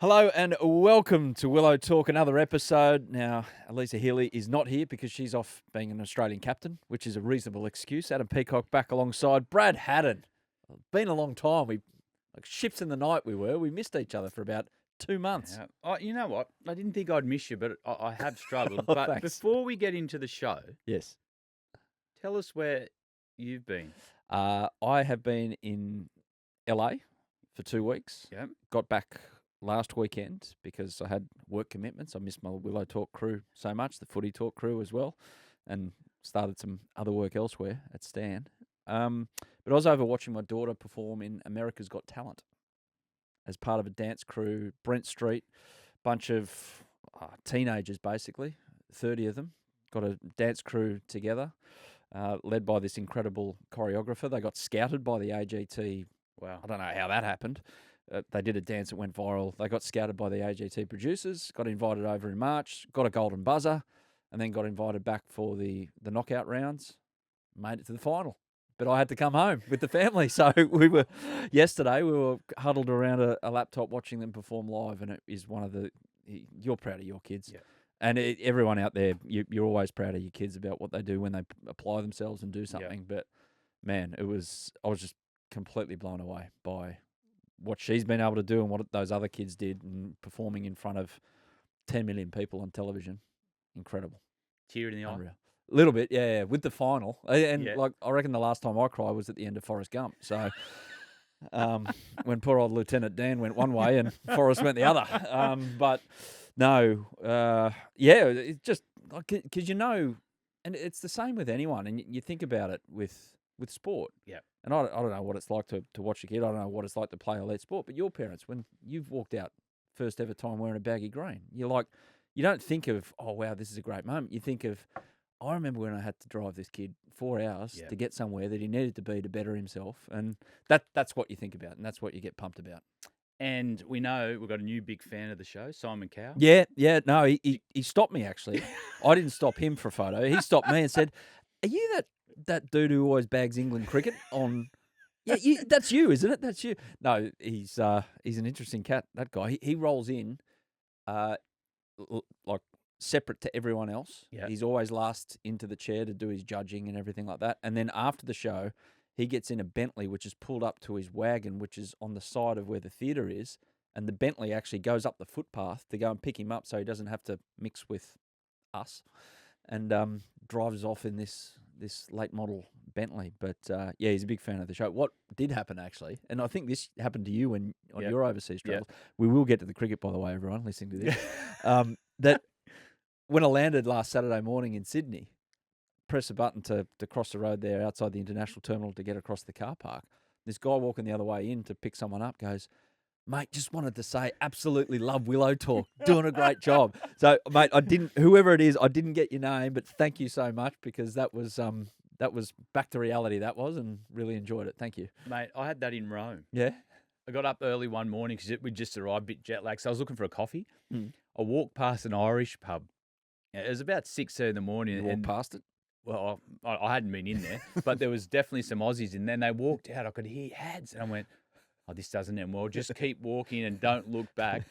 Hello and welcome to Willow Talk, another episode. Now, Elisa Healy is not here because she's off being an Australian captain, which is a reasonable excuse. Adam Peacock back alongside Brad Haddin. Been a long time. We like ships in the night we were. We missed each other for about 2 months. Yeah. Oh, you know what? I didn't think I'd miss you, but I have struggled. Oh, but thanks. before we get into the show, Yes. tell us where you've been. I have been in LA for 2 weeks. Yeah. Got back last weekend because I had work commitments. I missed my Willow Talk crew so much, the Footy Talk crew as well, and started some other work elsewhere at Stan. But I was over watching my daughter perform in America's Got Talent as part of a dance crew, Brent Street, bunch of teenagers basically, 30 of them, got a dance crew together, led by this incredible choreographer. They got scouted by the AGT. Wow. I don't know how that happened. They did a dance that went viral. They got scouted by the AGT producers, got invited over in March, got a golden buzzer, and then got invited back for the knockout rounds, made it to the final. But I had to come home with the family. So yesterday we were huddled around a laptop watching them perform live, and it is one of the, you're proud of your kids. Yeah. And everyone out there, you're always proud of your kids about what they do when they apply themselves and do something. Yeah. But man, I was just completely blown away by what she's been able to do and what those other kids did, and performing in front of 10 million people on television. Incredible. Tear in the eye. Unreal. A little bit, yeah, with the final. And Yeah. like, I reckon the last time I cried was at the end of Forrest Gump. So when poor old Lieutenant Dan went one way and Forrest went the other. But no, yeah, it's just because and it's the same with anyone. And you think about it with sport. Yeah. And I don't know what it's like to watch a kid. I don't know what it's like to play elite sport. But your parents, when you've walked out first ever time wearing a baggy green, you're like, you don't think of, oh, wow, this is a great moment. You think of, I remember when I had to drive this kid 4 hours to get somewhere that he needed to be to better himself. And that's what you think about, and that's what you get pumped about. And we know we've got a new big fan of the show, Simon Cowell. Yeah. No, he stopped me, actually. I didn't stop him for a photo. He stopped me and said, are you that dude who always bags England cricket on? Yeah, that's you, isn't it? That's you. No, he's an interesting cat, that guy. He rolls in like separate to everyone else. Yeah. He's always last into the chair to do his judging and everything like that. And then after the show, he gets in a Bentley, which is pulled up to his wagon, which is on the side of where the theatre is. And the Bentley actually goes up the footpath to go and pick him up so he doesn't have to mix with us, and drives off in this late model Bentley. But yeah, he's a big fan of the show. What did happen, actually, and I think this happened to you when on your overseas travels. We will get to the cricket, by the way, everyone listening to this. That when I landed last Saturday morning in Sydney, press a button to cross the road there outside the international terminal to get across the car park. This guy walking the other way in to pick someone up goes, mate, just wanted to say, absolutely love Willow Talk. Doing a great job. So, mate, whoever it is, I didn't get your name, but thank you so much, because that was back to reality, and really enjoyed it. Thank you. Mate, I had that in Rome. Yeah? I got up early one morning because we just arrived, a bit jet lagged, so I was looking for a coffee. Mm. I walked past an Irish pub. It was about 6:30 in the morning. You walked past it? Well, I hadn't been in there, but there was definitely some Aussies in there. And they walked out. I could hear ads, and I went, oh, this doesn't end well. Just keep walking and don't look back.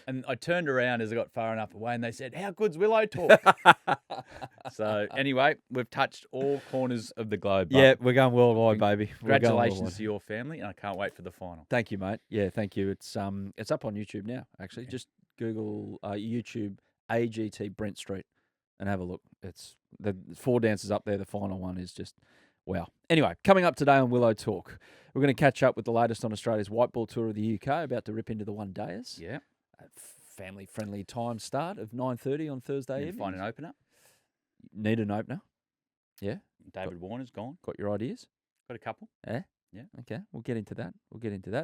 And I turned around as I got far enough away, and they said, how good's Willow Talk? So anyway, we've touched all corners of the globe. Yeah, we're going worldwide, baby. Congratulations to your family, and I can't wait for the final. Thank you, mate. Yeah, thank you. It's up on YouTube now, actually. Yeah. Just Google YouTube AGT Brent Street and have a look. It's the 4 dances up there. The final one is just wow. Anyway, coming up today on Willow Talk, we're going to catch up with the latest on Australia's white ball tour of the UK, about to rip into the one-dayers. Yeah. Family-friendly time start of 9:30 on Thursday evening. Find an opener. Need an opener. Yeah. David Warner's gone. Got your ideas? Got a couple. Yeah. Okay. We'll get into that.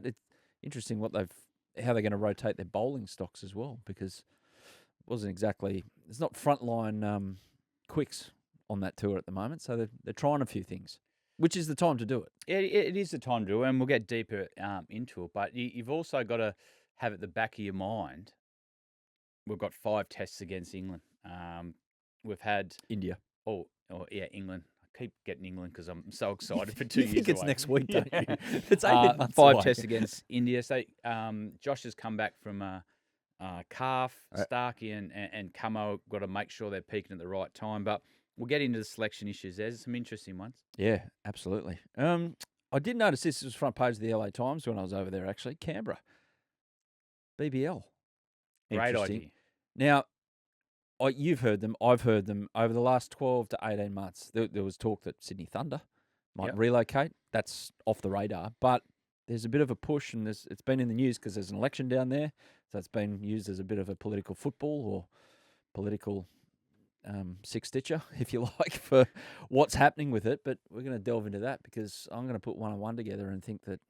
It's interesting how they're going to rotate their bowling stocks as well, because it's not frontline quicks on that tour at the moment, so they're trying a few things, which is the time to do it. It is the time to do it, and we'll get deeper into it. But you've also got to have at the back of your mind, we've got 5 tests against England. We've had India. Oh yeah, England. I keep getting England because I'm so excited for 2 years. You think it's away. next week, don't you? It's 8 months 5 away. tests against India. So Josh has come back from Calf, Starkey, and Camo got to make sure they're peaking at the right time. But we'll get into the selection issues. There's some interesting ones. Yeah, absolutely. I did notice this was front page of the LA Times when I was over there, actually. Canberra. BBL. Great Interesting. idea. Now, you've heard them. I've heard them over the last 12 to 18 months. There was talk that Sydney Thunder might relocate. That's off the radar. But there's a bit of a push, and it's been in the news because there's an election down there. So it's been used as a bit of a political football or political six-stitcher, if you like, for what's happening with it. But we're going to delve into that because I'm going to put one-on-one together and think that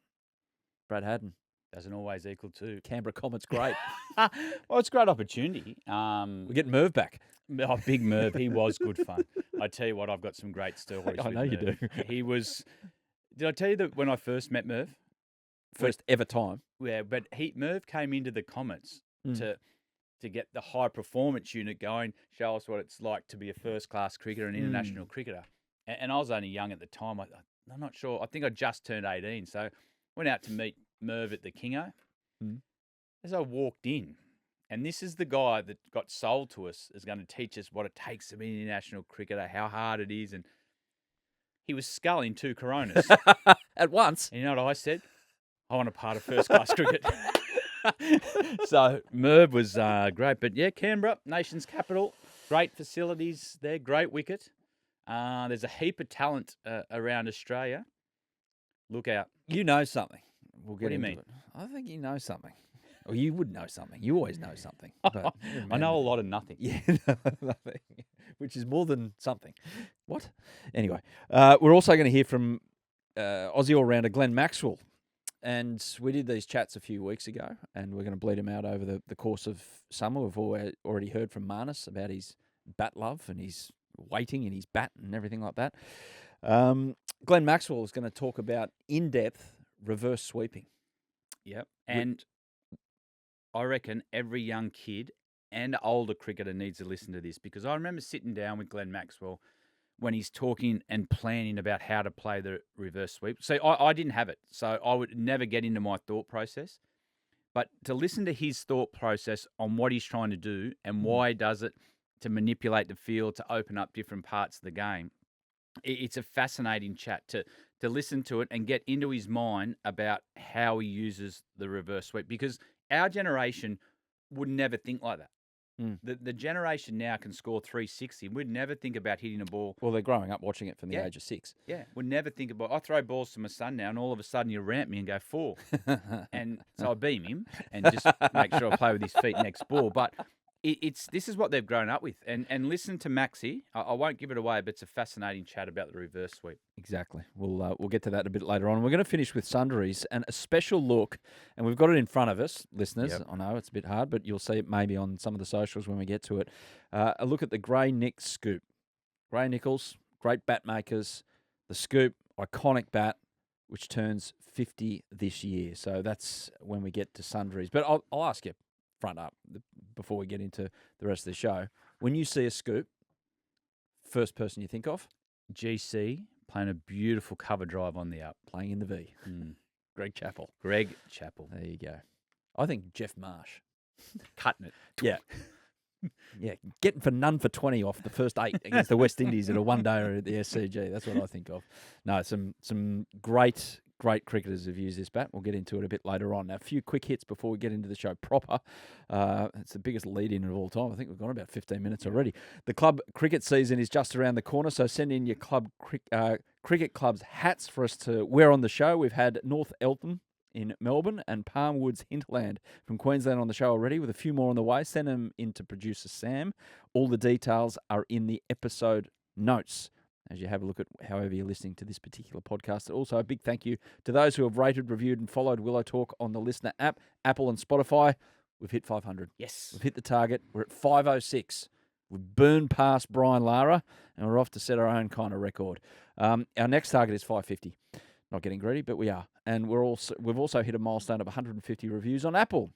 Brad Haddin doesn't always equal two. Canberra Comet's great. Well, it's a great opportunity. We get Merv back. Oh, big Merv. He was good fun. I tell you what, I've got some great stories. I know with you Merv. do. He was. Did I tell you that when I first met Merv? First ever time. Yeah, but Merv came into the Comets to get the high performance unit going, show us what it's like to be a first class cricketer, an international cricketer. And I was only young at the time. I'm not sure. I think I just turned 18, so went out to meet Merv at the Kingo. As I walked in, and this is the guy that got sold to us as going to teach us what it takes to be an international cricketer, how hard it is, and he was sculling 2 Coronas at once. And you know what I said? I want a part of first class cricket. So Merv was great, but yeah, Canberra, nation's capital, great facilities there, great wicket. There's a heap of talent around Australia. Look out. You know something. We'll get What do you into mean? it. I think you know something. Or you would know something. You always know something. But I know a lot of nothing. Yeah, nothing, which is more than something. What? Anyway, we're also going to hear from Aussie all-rounder Glenn Maxwell. And we did these chats a few weeks ago, and we're going to bleed him out over the course of summer. We've already heard from Marnus about his bat love and his weighting and his bat and everything like that. Glenn Maxwell is going to talk about in-depth reverse sweeping. Yep. And I reckon every young kid and older cricketer needs to listen to this, because I remember sitting down with Glenn Maxwell when he's talking and planning about how to play the reverse sweep. See, I didn't have it, so I would never get into my thought process. But to listen to his thought process on what he's trying to do and why he does it, to manipulate the field, to open up different parts of the game, it's a fascinating chat to listen to it and get into his mind about how he uses the reverse sweep, because our generation would never think like that. The generation now can score 360. We'd never think about hitting a ball. Well, they're growing up watching it from the age of 6. Yeah, we'd never think about. I throw balls to my son now, and all of a sudden you ramp me and go 4, and so I beam him and just make sure I play with his feet next ball. But this is what they've grown up with. And listen to Maxi. I won't give it away, but it's a fascinating chat about the reverse sweep. Exactly. We'll get to that a bit later on. We're going to finish with Sundries and a special look, and we've got it in front of us, listeners. Yep. I know it's a bit hard, but you'll see it maybe on some of the socials when we get to it. A look at the Gray-Nicolls scoop. Gray-Nicolls, great bat makers. The scoop, iconic bat, which turns 50 this year. So that's when we get to Sundries. But I'll ask you front up before we get into the rest of the show. When you see a scoop, first person you think of? GC playing a beautiful cover drive on the up. Playing in the V. Greg Chappell. Greg Chappell. There you go. I think Jeff Marsh. Cutting it. Yeah. Yeah, getting for none for 20 off the first 8 against the West Indies at a one-dayer at the SCG. That's what I think of. No, some great cricketers have used this bat. We'll get into it a bit later on. Now, a few quick hits before we get into the show proper. It's the biggest lead-in of all time. I think we've gone about 15 minutes already. The club cricket season is just around the corner, so send in your club cricket club's hats for us to wear on the show. We've had North Eltham in Melbourne and Palm Woods Hinterland from Queensland on the show already, with a few more on the way. Send them in to producer Sam. All the details are in the episode notes as you have a look at however you're listening to this particular podcast. Also, a big thank you to those who have rated, reviewed and followed Willow Talk on the Listener app, Apple and Spotify. We've hit 500. Yes. We've hit the target. We're at 506. We've burned past Brian Lara, and we're off to set our own kind of record. Our next target is 550. Not getting greedy, but we are. And we've also hit a milestone of 150 reviews on Apple,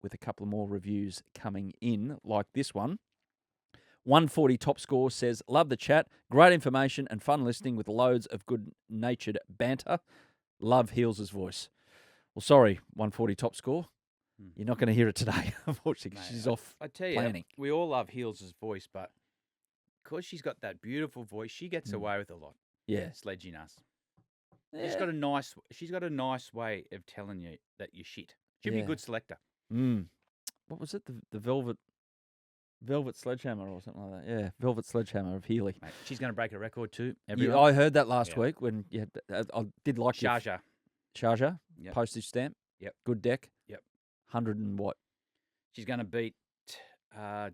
with a couple more reviews coming in, like this one. 140 Top Score says, love the chat, great information and fun listening with loads of good-natured banter. Love Heels' voice. Well, sorry, 140 Top Score. You're not going to hear it today, unfortunately, 'cause Mate, she's off I tell you, planning. we all love Heels' voice, but because she's got that beautiful voice, she gets away with a lot. Yeah. Sledging us. Yeah. She's got a nice way of telling you that you're shit. She'd be a Yeah. good selector. What was it? The Velvet Sledgehammer or something like that. Yeah, Velvet Sledgehammer of Healy. Mate, she's going to break a record too. Yeah, I heard that last Yeah. week when you had, I did like your Sharjah. Sharjah, postage stamp. Yep. Good deck. Yep. 100 and what? She's going to beat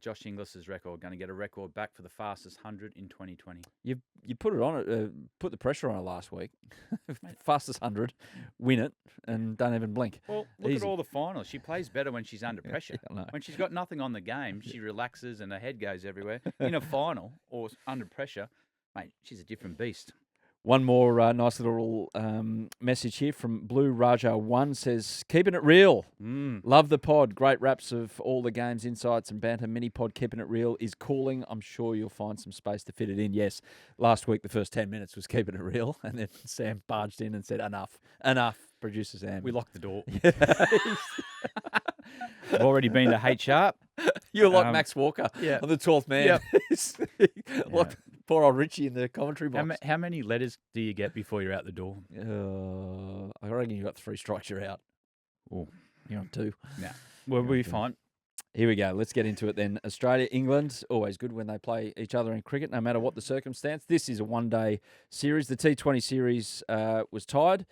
Josh Inglis's record. Going to get a record back for the fastest 100 in 2020. You put it on it, put the pressure on it last week. Fastest 100, win it, and don't even blink. Well, look Easy. at all the finals. She plays better when she's under pressure. I know. When she's got nothing on the game, she relaxes and her head goes everywhere. In a final or under pressure, mate, she's a different beast. One more nice little message here from Blue Raja 1 says, keeping it real. Love the pod. Great wraps of all the games, insights and banter. Mini pod keeping it real is calling. I'm sure you'll find some space to fit it in. Yes, last week the first 10 minutes was keeping it real. And then Sam barged in and said, enough. Producer Sam. We locked the door. I've already been to HR. You're like Max Walker yeah. on the 12th man. Yep. Like poor old Richie in the commentary box. How many letters do you get before you're out the door? I reckon you got 3 strikes, you're out. Oh, You're on 2. no. We'll be fine. Here we go. Let's get into it then. Australia, England, always good when they play each other in cricket, no matter what the circumstance. This is a one-day series. The T20 series was tied.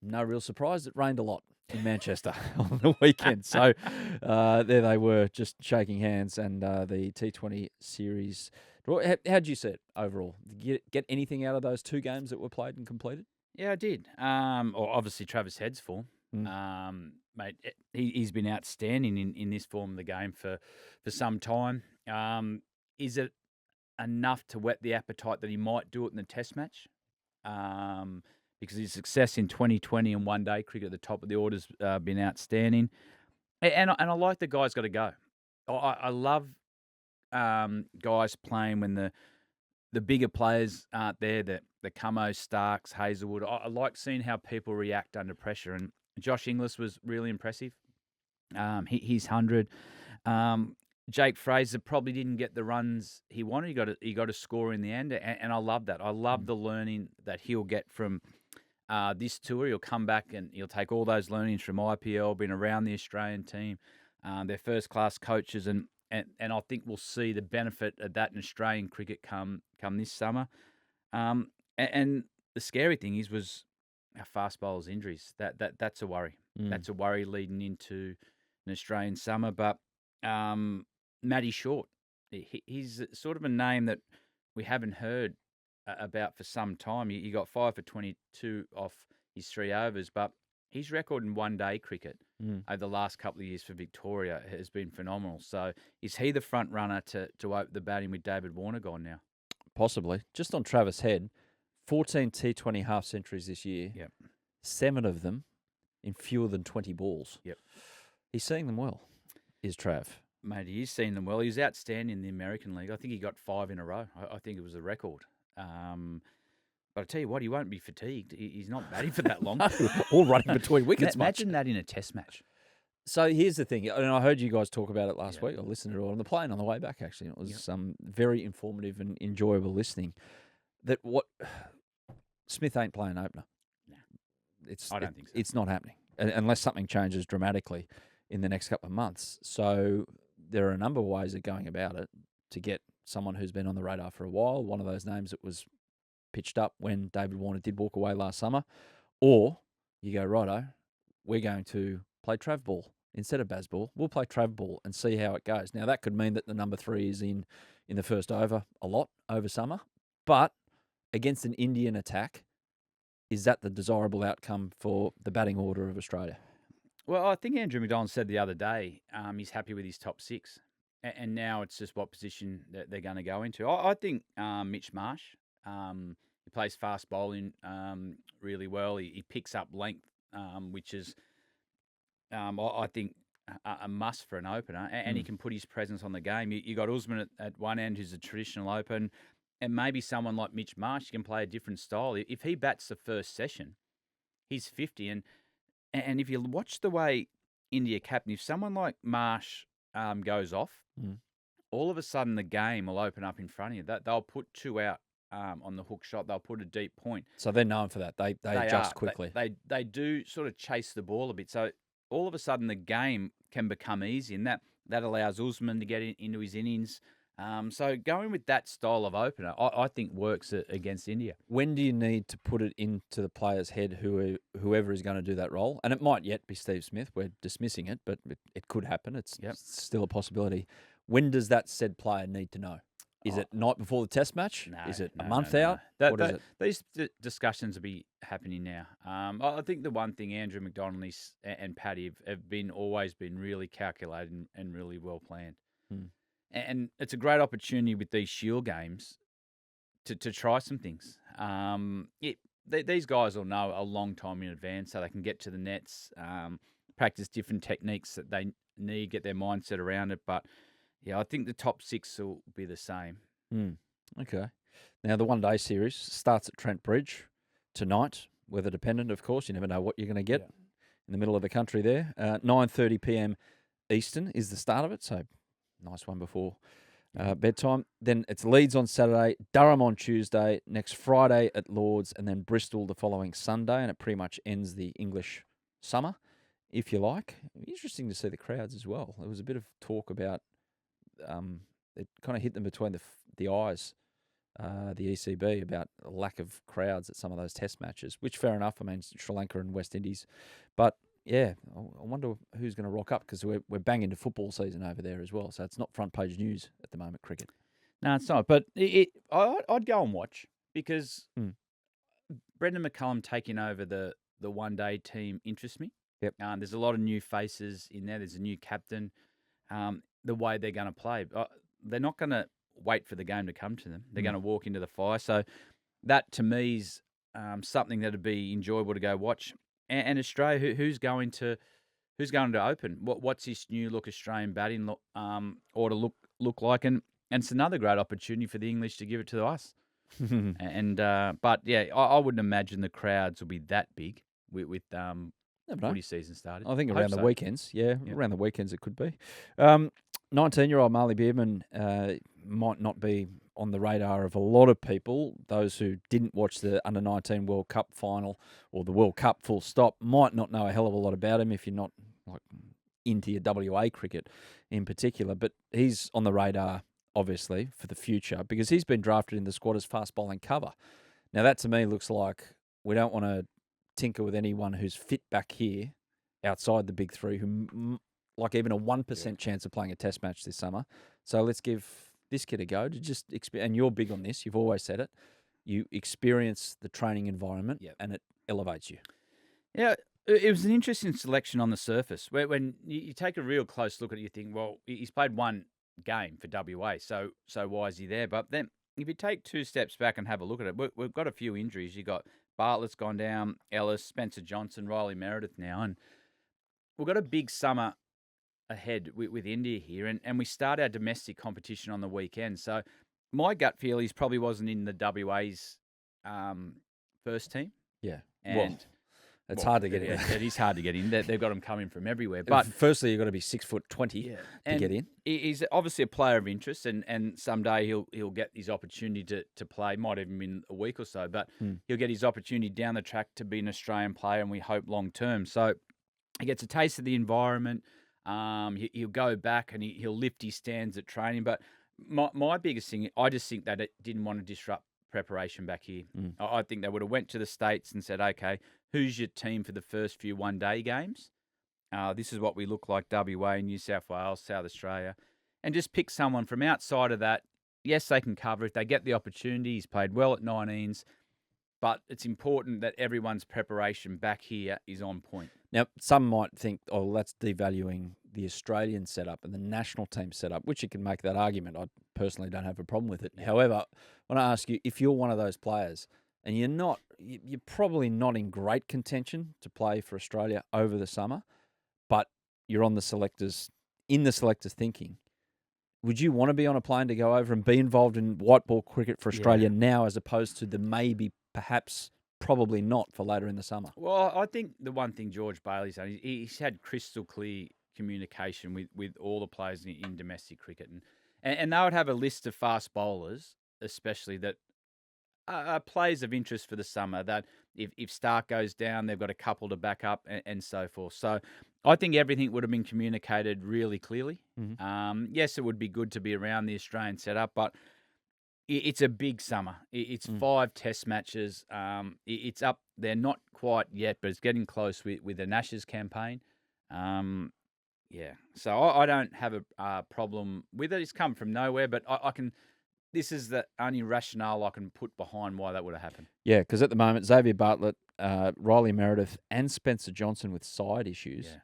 No real surprise. It rained a lot in Manchester on the weekend. So there they were, just shaking hands. And the T20 series, how'd you see it overall? Did you get anything out of those 2 games that were played and completed? Yeah, I did. Obviously, Travis Head's full. Mate, he's been outstanding in this form of the game for some time. Is it enough to whet the appetite that he might do it in the Test match? Because his success in 2020 and one-day cricket at the top of the order's been outstanding. And I like the guy's got to go. I love guys playing when the bigger players aren't there, the Cummo, Starks, Hazelwood. I like seeing how people react under pressure. And Josh Inglis was really impressive. He's 100. Jake Fraser probably didn't get the runs he wanted. He got a score in the end, and I love that. I love the learning that he'll get from this tour. He'll come back and he'll take all those learnings from IPL, been around the Australian team, their first-class coaches, and I think we'll see the benefit of that in Australian cricket come this summer. And the scary thing was our fast bowlers' injuries. That's a worry. That's a worry leading into an Australian summer. But Matty Short, he's sort of a name that we haven't heard about for some time. He got 5 for 22 off his 3 overs, but his record in one-day cricket over the last couple of years for Victoria has been phenomenal. So is he the front runner to open the batting with David Warner gone now? Possibly. Just on Travis Head, 14 T20 half centuries this year. Yep. 7 of them in fewer than 20 balls. Yep. He's seeing them well, is Trav. Mate, he's seen them well. He was outstanding in the American League. I think he got 5 in a row. I think it was a record. But I tell you what, he won't be fatigued. He's not batting for that long. All running between wickets. Imagine that in a Test match. So here's the thing, and I heard you guys talk about it last week. I listened to it on the plane on the way back, actually. It was very informative and enjoyable listening. That Smith ain't playing opener. No. I don't think so. It's not happening, unless something changes dramatically in the next couple of months. So there are a number of ways of going about it to get someone who's been on the radar for a while, one of those names that was pitched up when David Warner did walk away last summer, or you go, righto, we're going to play Trav ball instead of Baz ball. We'll play Trav ball and see how it goes. Now, that could mean that the number 3 is in the first over a lot over summer, but against an Indian attack, is that the desirable outcome for the batting order of Australia? Well, I think Andrew McDonald said the other day he's happy with his top 6, and now it's just what position that they're going to go into. I think Mitch Marsh, he plays fast bowling really well. He picks up length, which is, I think, a must for an opener, and he can put his presence on the game. You got Usman at one end, who's a traditional open, and maybe someone like Mitch Marsh can play a different style. If he bats the first session, he's 50, and if you watch the way India captain, if someone like Marsh goes off, all of a sudden the game will open up in front of you. That they'll put 2 out on the hook shot. They'll put a deep point. So they're known for that. They adjust are. quickly. They do sort of chase the ball a bit. So all of a sudden the game can become easy, and that allows Usman to get into his innings. So going with that style of opener, I think works against India. When do you need to put it into the player's head, whoever is going to do that role? And it might yet be Steve Smith. We're dismissing it, but it could happen. It's still a possibility. When does that said player need to know? Is it night before the test match? Is it a month out? What is it? These discussions will be happening now. I think the one thing Andrew McDonald and Paddy have always been really calculated and really well planned. And it's a great opportunity with these Shield games to try some things. These guys will know a long time in advance, so they can get to the nets, practice different techniques that they need, get their mindset around it. But yeah, I think the top 6 will be the same. Okay. Now, the one-day series starts at Trent Bridge tonight, weather dependent, of course. You never know what you're going to get in the middle of the country there. 9:30 p.m. Eastern is the start of it, so nice one before bedtime. Then it's Leeds on Saturday, Durham on Tuesday, next Friday at Lords, and then Bristol the following Sunday, and it pretty much ends the English summer, if you like. Interesting to see the crowds as well. There was a bit of talk about it kind of hit them between the eyes, the ECB, about a lack of crowds at some of those test matches, which fair enough. I mean, Sri Lanka and West Indies. But, yeah, I wonder who's going to rock up, because we're banging to football season over there as well. So it's not front page news at the moment, cricket. No, it's not. But I'd go and watch, because Brendan McCullum taking over the one-day team interests me. Yep. There's a lot of new faces in there. There's a new captain. The way they're going to play, they're not going to wait for the game to come to them. They're going to walk into the fire. So that, to me, is something that would be enjoyable to go watch. And Australia, who's going to open? What's this new look Australian batting ought to look like? And it's another great opportunity for the English to give it to us. But yeah, I wouldn't imagine the crowds will be that big with footy season started. I think around the weekends. Yeah, around the weekends it could be. 19-year-old Mahli Beardman might not be on the radar of a lot of people. Those who didn't watch the Under-19 World Cup final or the World Cup full stop might not know a hell of a lot about him if you're not into your WA cricket in particular. But he's on the radar, obviously, for the future, because he's been drafted in the squad as fast bowling cover. Now, that to me looks like we don't want to tinker with anyone who's fit back here outside the big three, who like even a 1% chance of playing a test match this summer. So let's give this kid a go to just and you're big on this. You've always said it. You experience the training environment and it elevates you. Yeah, it was an interesting selection on the surface. When you take a real close look at it, you think, well, he's played one game for WA, so why is he there? But then if you take 2 steps back and have a look at it, we've got a few injuries. You got Bartlett's gone down, Ellis, Spencer Johnson, Riley Meredith now, and we've got a big summer ahead with India here, and we start our domestic competition on the weekend. So my gut feel is probably wasn't in the WA's first team. Yeah, and it's hard to get in. It is hard to get in. They've got them coming from everywhere. But firstly, you've got to be 6'20" to get in. He's obviously a player of interest, and someday he'll get his opportunity to play. Might even in a week or so, but he'll get his opportunity down the track to be an Australian player, and we hope long term. So he gets a taste of the environment. He'll go back and he'll lift his stands at training. But my biggest thing, I just think that it didn't want to disrupt preparation back here. I think they would have went to the States and said, okay, who's your team for the first few one-day games? This is what we look like, WA, New South Wales, South Australia. And just pick someone from outside of that. Yes, they can cover it. They get the opportunity. He's played well at 19s. But it's important that everyone's preparation back here is on point. Now, some might think, oh, that's devaluing the Australian setup and the national team setup, which you can make that argument. I personally don't have a problem with it. However, I want to ask you, if you're one of those players and you're probably not in great contention to play for Australia over the summer, but you're on the selectors thinking, would you want to be on a plane to go over and be involved in white ball cricket for Australia now, as opposed to the maybe perhaps probably not for later in the summer. Well, I think the one thing George Bailey's done, he's had crystal clear communication with all the players in domestic cricket. And they would have a list of fast bowlers, especially that are players of interest for the summer, that if Stark goes down, they've got a couple to back up and so forth. So I think everything would have been communicated really clearly. Yes, it would be good to be around the Australian setup, but it's a big summer. It's 5 test matches. It's up there, not quite yet, but it's getting close with the Ashes campaign. Yeah, so I don't have a problem with it. It's come from nowhere, but I can. This is the only rationale I can put behind why that would have happened. Yeah, because at the moment, Xavier Bartlett, Riley Meredith, and Spencer Johnson with side issues. Yeah.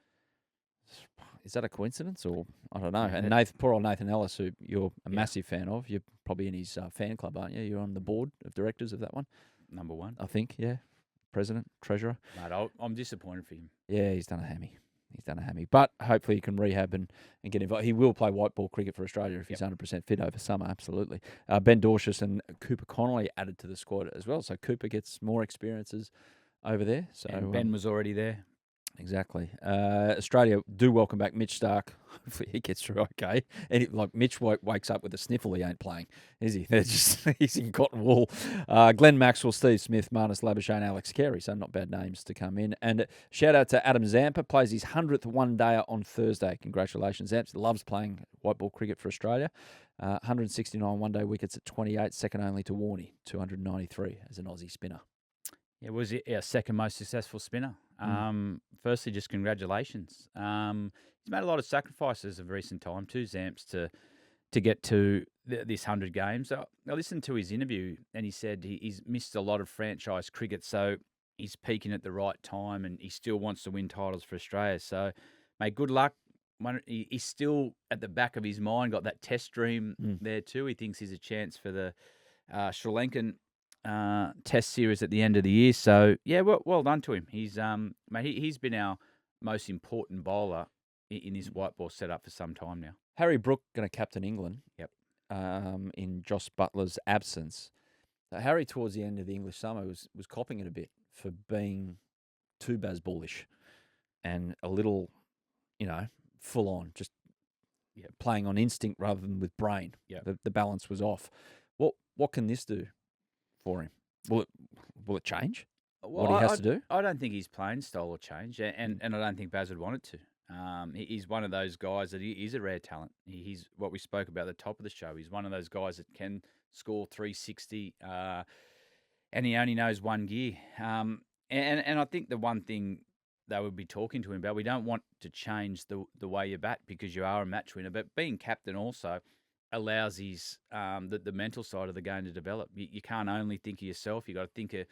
Is that a coincidence, or I don't know? And poor old Nathan Ellis, who you're a massive fan of, you're probably in his fan club, aren't you? You're on the board of directors of that one. Number 1, I think. Yeah, president, treasurer. Mate, I'm disappointed for him. Yeah, he's done a hammy. But hopefully he can rehab and get involved. He will play white ball cricket for Australia if he's 100% fit over summer, absolutely. Ben Dorshus and Cooper Connolly added to the squad as well. So Cooper gets more experiences over there. So And Ben was already there. Exactly. Australia do welcome back Mitch Stark. Hopefully he gets through okay. And Mitch wakes up with a sniffle, he ain't playing, is he? He's in cotton wool. Glenn Maxwell, Steve Smith, Marnus Labuschagne, Alex Carey. So not bad names to come in. And shout out to Adam Zampa, plays his 100th one-dayer on Thursday. Congratulations, Zampa. Loves playing white ball cricket for Australia. 169 one-day wickets at 28, second only to Warney, 293 as an Aussie spinner. Yeah, was our second most successful spinner. Firstly, just congratulations. He's made a lot of sacrifices of recent time too, Zamps, to get to this 100 games. I listened to his interview and he said he's missed a lot of franchise cricket, so he's peaking at the right time and he still wants to win titles for Australia. So, mate, good luck. He's still at the back of his mind, got that test dream there too. He thinks he's a chance for the Sri Lankan test series at the end of the year. So yeah, well done to him. He's he's been our most important bowler in his white ball setup for some time now. Harry Brook going to captain England. Yep. In Joss Butler's absence. Harry towards the end of the English summer was copping it a bit for being too Bazballish and a little, full on, just playing on instinct rather than with brain. Yeah. The balance was off. What can this do for him? Will it change? What he has to do? I don't think his playing style will change, and I don't think Baz would want it to. He's one of those guys that he is a rare talent. He's what we spoke about at the top of the show. He's one of those guys that can score 360, and he only knows one gear. And I think the one thing they would be talking to him about, we don't want to change the way you bat because you are a match winner, but being captain also allows his the mental side of the game to develop. You can't only think of yourself. You've got to think of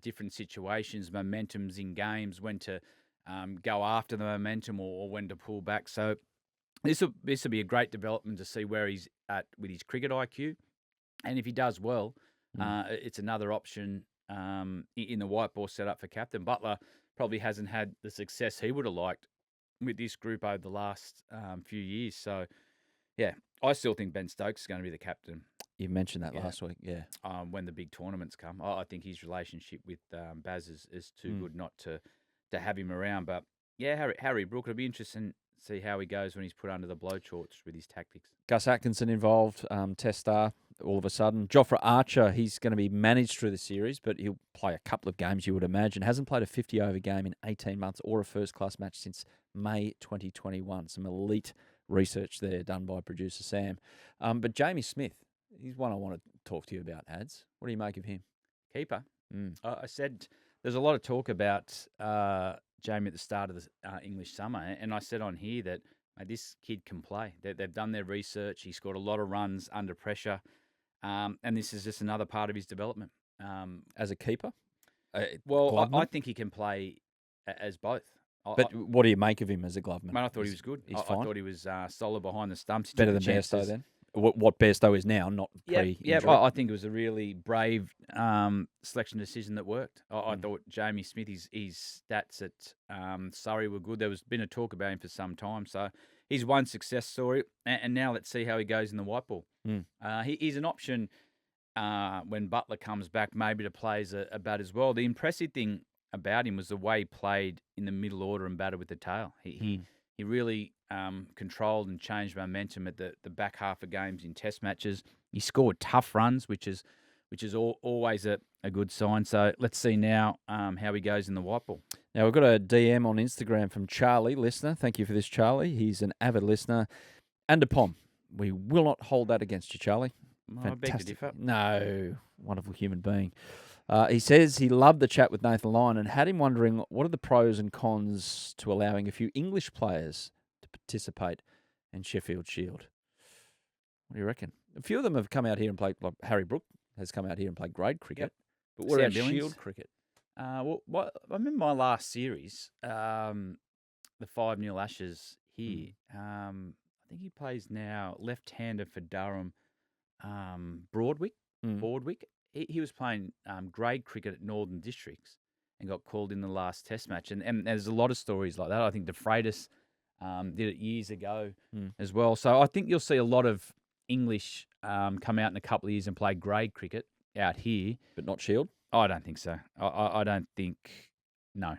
different situations, momentums in games, when to go after the momentum or when to pull back. So this will be a great development to see where he's at with his cricket IQ. And if he does well, it's another option in the white ball setup for captain. Butler probably hasn't had the success he would have liked with this group over the last few years. So, yeah, I still think Ben Stokes is going to be the captain. You mentioned that last week, yeah. When the big tournaments come. I think his relationship with Baz is too good not to have him around. But, yeah, Harry Brook, it'll be interesting to see how he goes when he's put under the blowtorch with his tactics. Gus Atkinson involved, test star, all of a sudden. Jofra Archer, he's going to be managed through the series, but he'll play a couple of games, you would imagine. Hasn't played a 50-over game in 18 months or a first-class match since May 2021. Some elite research there done by producer Sam. But Jamie Smith, he's one I want to talk to you about, Ads. What do you make of him? Keeper. I said there's a lot of talk about Jamie at the start of the English summer, and I said on here that this kid can play. They've done their research. He scored a lot of runs under pressure, and this is just another part of his development. As a keeper? I think he can play as both. But what do you make of him as a gloveman? Man, I thought he was good. I thought he was solid behind the stumps. Better than Bairstow then? What Bairstow is now, not pre-injury. Yeah, I think it was a really brave selection decision that worked. I thought Jamie Smith, his stats at Surrey were good. There's been a talk about him for some time. So he's one success story. And now let's see how he goes in the white ball. He's an option when Butler comes back, maybe to play as a bat as well. The impressive thing about him was the way he played in the middle order and batted with the tail. He really controlled and changed momentum at the back half of games in Test matches. He scored tough runs, which is always a good sign. So let's see now how he goes in the white ball. Now, we've got a DM on Instagram from Charlie, listener. Thank you for this, Charlie. He's an avid listener and a POM. We will not hold that against you, Charlie. I beg to differ. No, wonderful human being. He says he loved the chat with Nathan Lyon and had him wondering what are the pros and cons to allowing a few English players to participate in Sheffield Shield. What do you reckon? A few of them have come out here and played, like Harry Brook has come out here and played grade cricket. Yep. But what about Sam Billings? Shield cricket? I remember my last series, the 5-0 Ashes here. I think he plays now left-hander for Durham, Broadwick. He was playing grade cricket at Northern Districts and got called in the last Test match. And there's a lot of stories like that. I think De Freitas did it years ago as well. So I think you'll see a lot of English come out in a couple of years and play grade cricket out here. But not Shield? I don't think so. I don't think, no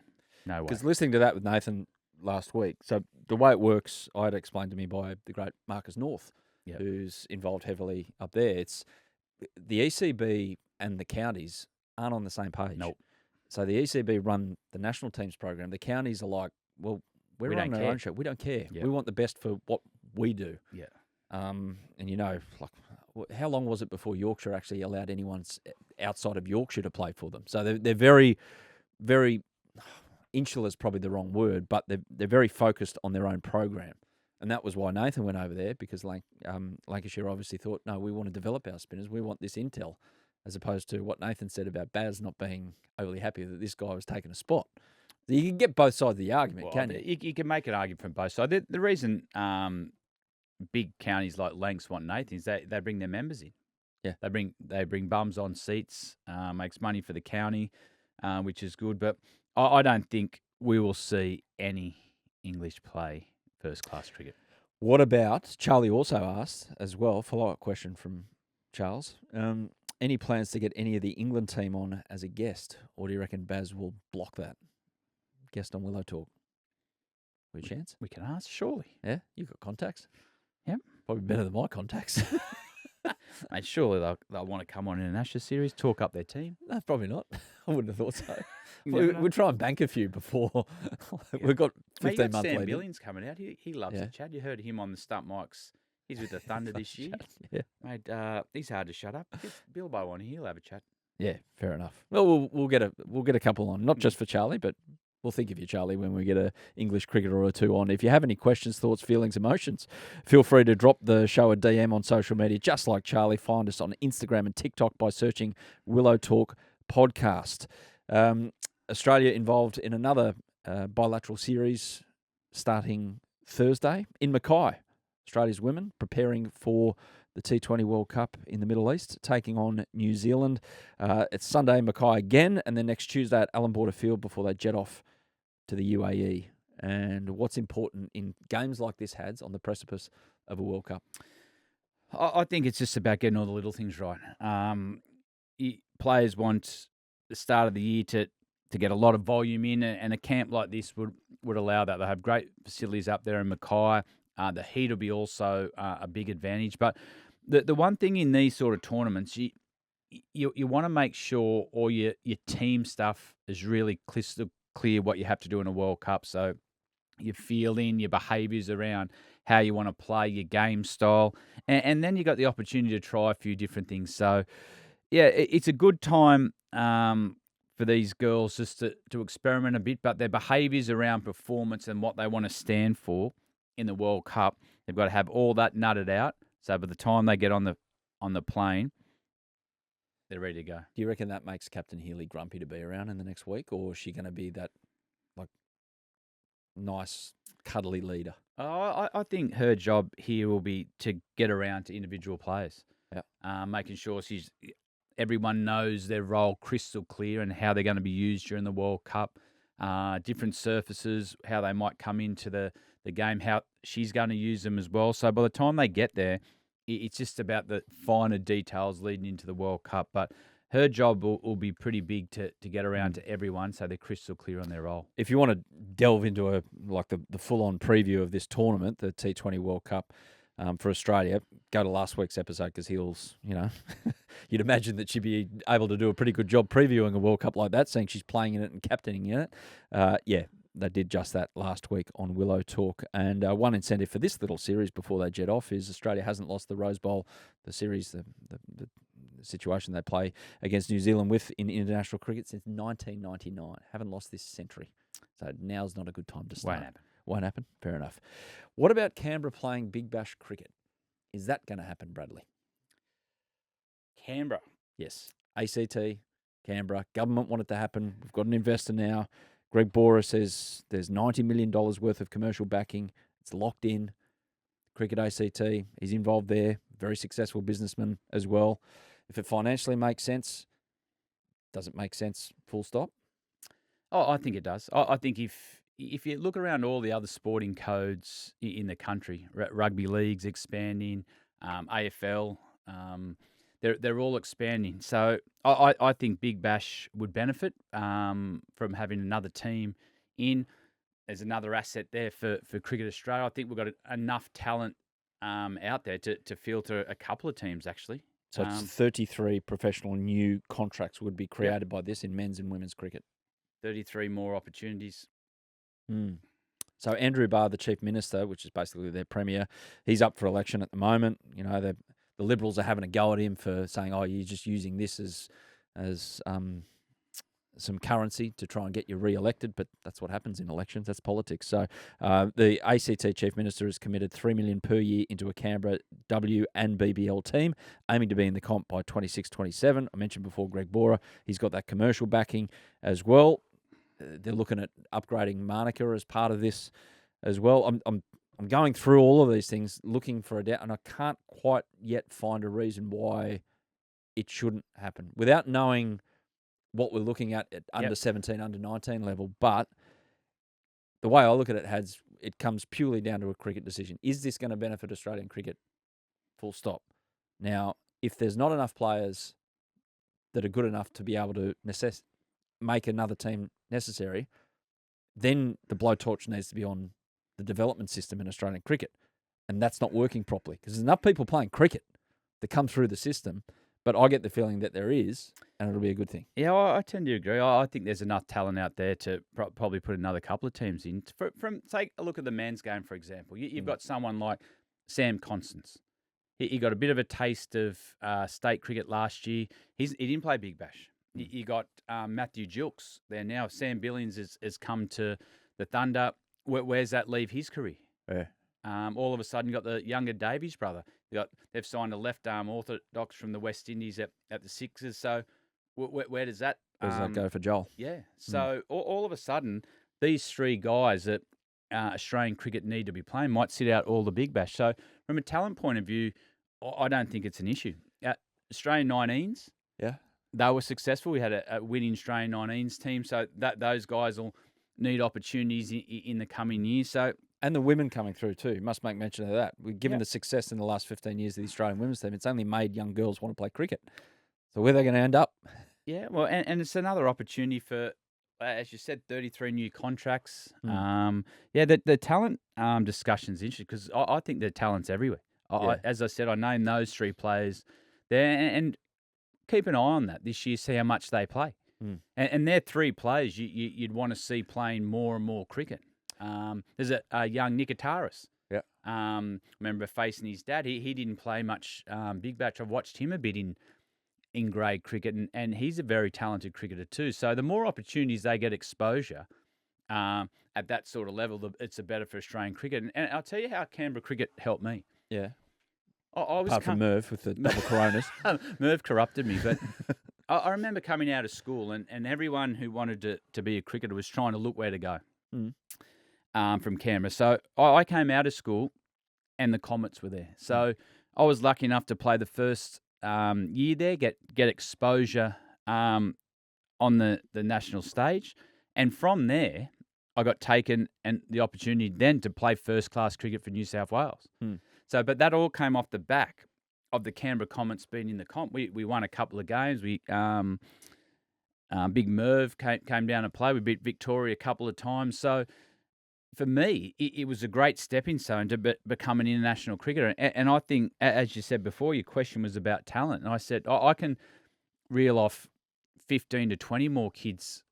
way. Because listening to that with Nathan last week, so the way it works, I had explained to me by the great Marcus North, who's involved heavily up there. It's the ECB and the counties aren't on the same page. Nope. So the ECB run the national teams program. The counties are like, well, we're running our own show. We don't care. Yep. We want the best for what we do. Yeah. And you know, like, how long was it before Yorkshire actually allowed anyone outside of Yorkshire to play for them? So they're very, very insular is probably the wrong word, but they're very focused on their own program. And that was why Nathan went over there, because Lancashire obviously thought, no, we want to develop our spinners. We want this intel, as opposed to what Nathan said about Baz not being overly happy that this guy was taking a spot. So you can get both sides of the argument, can't you? You can make an argument from both sides. The reason big counties like Lancs want Nathan is they bring their members in. Yeah. They bring bums on seats, makes money for the county, which is good. But I don't think we will see any English play first-class cricket. What about, Charlie also asked as well, follow-up question from Charles, any plans to get any of the England team on as a guest, or do you reckon Baz will block that? Guest on Willow Talk. We chance? We can ask, surely. Yeah? You've got contacts? Yep. Probably better than my contacts. Mate, surely they'll want to come on in an Ashes series, talk up their team. No, probably not. I wouldn't have thought so. We'll try and bank a few before. We've got 15 months later. Sam Billings coming out. He loves to chat. You heard him on the stump mics. He's with the Thunder this year. Yeah. Mate, he's hard to shut up. Get Bilbo on here. He'll have a chat. Yeah, fair enough. Well, we'll get a couple on, not just for Charlie, but we'll think of you, Charlie, when we get a English cricketer or two on. If you have any questions, thoughts, feelings, emotions, feel free to drop the show a DM on social media, just like Charlie. Find us on Instagram and TikTok by searching Willow Talk Podcast. Australia involved in another bilateral series starting Thursday in Mackay. Australia's women preparing for the T20 World Cup in the Middle East, taking on New Zealand. It's Sunday, Mackay again, and then next Tuesday at Allan Border Field before they jet off to the UAE. And what's important in games like this, Hads, on the precipice of a World Cup? I think it's just about getting all the little things right. Players want the start of the year to get a lot of volume in, and a camp like this would allow that. They have great facilities up there in Mackay. The heat will be also a big advantage. But the one thing in these sort of tournaments, you want to make sure all your team stuff is really crystal clear what you have to do in a World Cup. So your fielding, your behaviours around how you want to play, your game style. And then you got the opportunity to try a few different things. So, yeah, it's a good time for these girls just to experiment a bit, but their behaviours around performance and what they want to stand for in the World Cup, they've got to have all that nutted out. So by the time they get on the plane, they're ready to go. Do you reckon that makes Captain Healy grumpy to be around in the next week, or is she going to be that nice, cuddly leader? I think her job here will be to get around to individual players. Yeah. Making sure everyone knows their role crystal clear and how they're going to be used during the World Cup. Different surfaces, how they might come into the game, how she's going to use them as well. So by the time they get there, it's just about the finer details leading into the World Cup. But her job will be pretty big to get around to everyone, so they're crystal clear on their role. If you want to delve into the full-on preview of this tournament, the T20 World Cup for Australia, go to last week's episode because you'd imagine that she'd be able to do a pretty good job previewing a World Cup like that, seeing she's playing in it and captaining in it. They did just that last week on Willow Talk. And one incentive for this little series before they jet off is Australia hasn't lost the Rose Bowl, the series, the situation they play against New Zealand with in international cricket since 1999. Haven't lost this century. So now's not a good time to start. Won't happen? Fair enough. What about Canberra playing Big Bash cricket? Is that going to happen, Bradley? Canberra. Yes. ACT, Canberra. Government want it to happen. We've got an investor now. Greg Borer says there's $90 million worth of commercial backing. It's locked in. Cricket ACT, he's involved there. Very successful businessman as well. If it financially makes sense, does it make sense full stop? Oh, I think it does. I think if you look around all the other sporting codes in the country, rugby leagues expanding, AFL, they're all expanding. So I think Big Bash would benefit from having another team in. There's another asset there for Cricket Australia. I think we've got enough talent out there to filter a couple of teams, actually. So it's 33 professional new contracts would be created by this in men's and women's cricket. 33 more opportunities. So Andrew Barr, the Chief Minister, which is basically their Premier, he's up for election at the moment. The Liberals are having a go at him for saying, "Oh, you're just using this as some currency to try and get you re-elected," but that's what happens in elections. That's politics. So the ACT Chief Minister has committed $3 million per year into a Canberra W and BBL team, aiming to be in the comp by 26-27. I mentioned before Greg Borer. He's got that commercial backing as well. They're looking at upgrading Manica as part of this as well. I'm going through all of these things, looking for a doubt, and I can't quite yet find a reason why it shouldn't happen without knowing what we're looking at under 17, under 19 level. But the way I look at it, it comes purely down to a cricket decision. Is this going to benefit Australian cricket? Full stop. Now, if there's not enough players that are good enough to be able to make another team necessary, then the blowtorch needs to be on the development system in Australian cricket. And that's not working properly because there's enough people playing cricket that come through the system. But I get the feeling that there is, and it'll be a good thing. Yeah, I tend to agree. I think there's enough talent out there to probably put another couple of teams in. Take a look at the men's game, for example. You've got someone like Sam Constance. He got a bit of a taste of state cricket last year. He didn't play Big Bash. You got Matthew Gilkes there now. Sam Billings has come to the Thunder. Where's that leave his career? Yeah. All of a sudden, you got the younger Davies brother. They've signed a left-arm orthodox from the West Indies at the Sixers. So where does that go for Joel? Yeah. So all of a sudden, these three guys that Australian cricket need to be playing might sit out all the Big Bash. So from a talent point of view, I don't think it's an issue. Australian 19s, they were successful. We had a winning Australian 19s team. So those guys will need opportunities in the coming years. So. And the women coming through too. Must make mention of that. Given the success in the last 15 years of the Australian women's team, it's only made young girls want to play cricket. So where are they going to end up? Yeah, well, and it's another opportunity for, as you said, 33 new contracts. The talent discussion's interesting because I think the talent's everywhere. As I said, I named those three players there, and keep an eye on that this year, see how much they play. And they're three players you'd want to see playing more and more cricket. There's a young Nikitaris. Yeah. Remember facing his dad. He didn't play much Big Bash. I've watched him a bit in grade cricket, and he's a very talented cricketer too. So the more opportunities they get exposure at that sort of level, it's a better for Australian cricket. And I'll tell you how Canberra cricket helped me. Yeah. I was apart from Merv with the double coronas. Merv corrupted me, but I remember coming out of school and everyone who wanted to be a cricketer was trying to look where to go. From Canberra. So I came out of school and the Comets were there. So I was lucky enough to play the first year there, get exposure on the national stage. And from there, I got taken and the opportunity then to play first-class cricket for New South Wales. So, but that all came off the back of the Canberra Comets being in the comp. We won a couple of games. We Big Merv came down to play. We beat Victoria a couple of times. So for me, it was a great stepping stone to become an international cricketer. And I think, as you said before, your question was about talent. And I said, I can reel off 15 to 20 more kids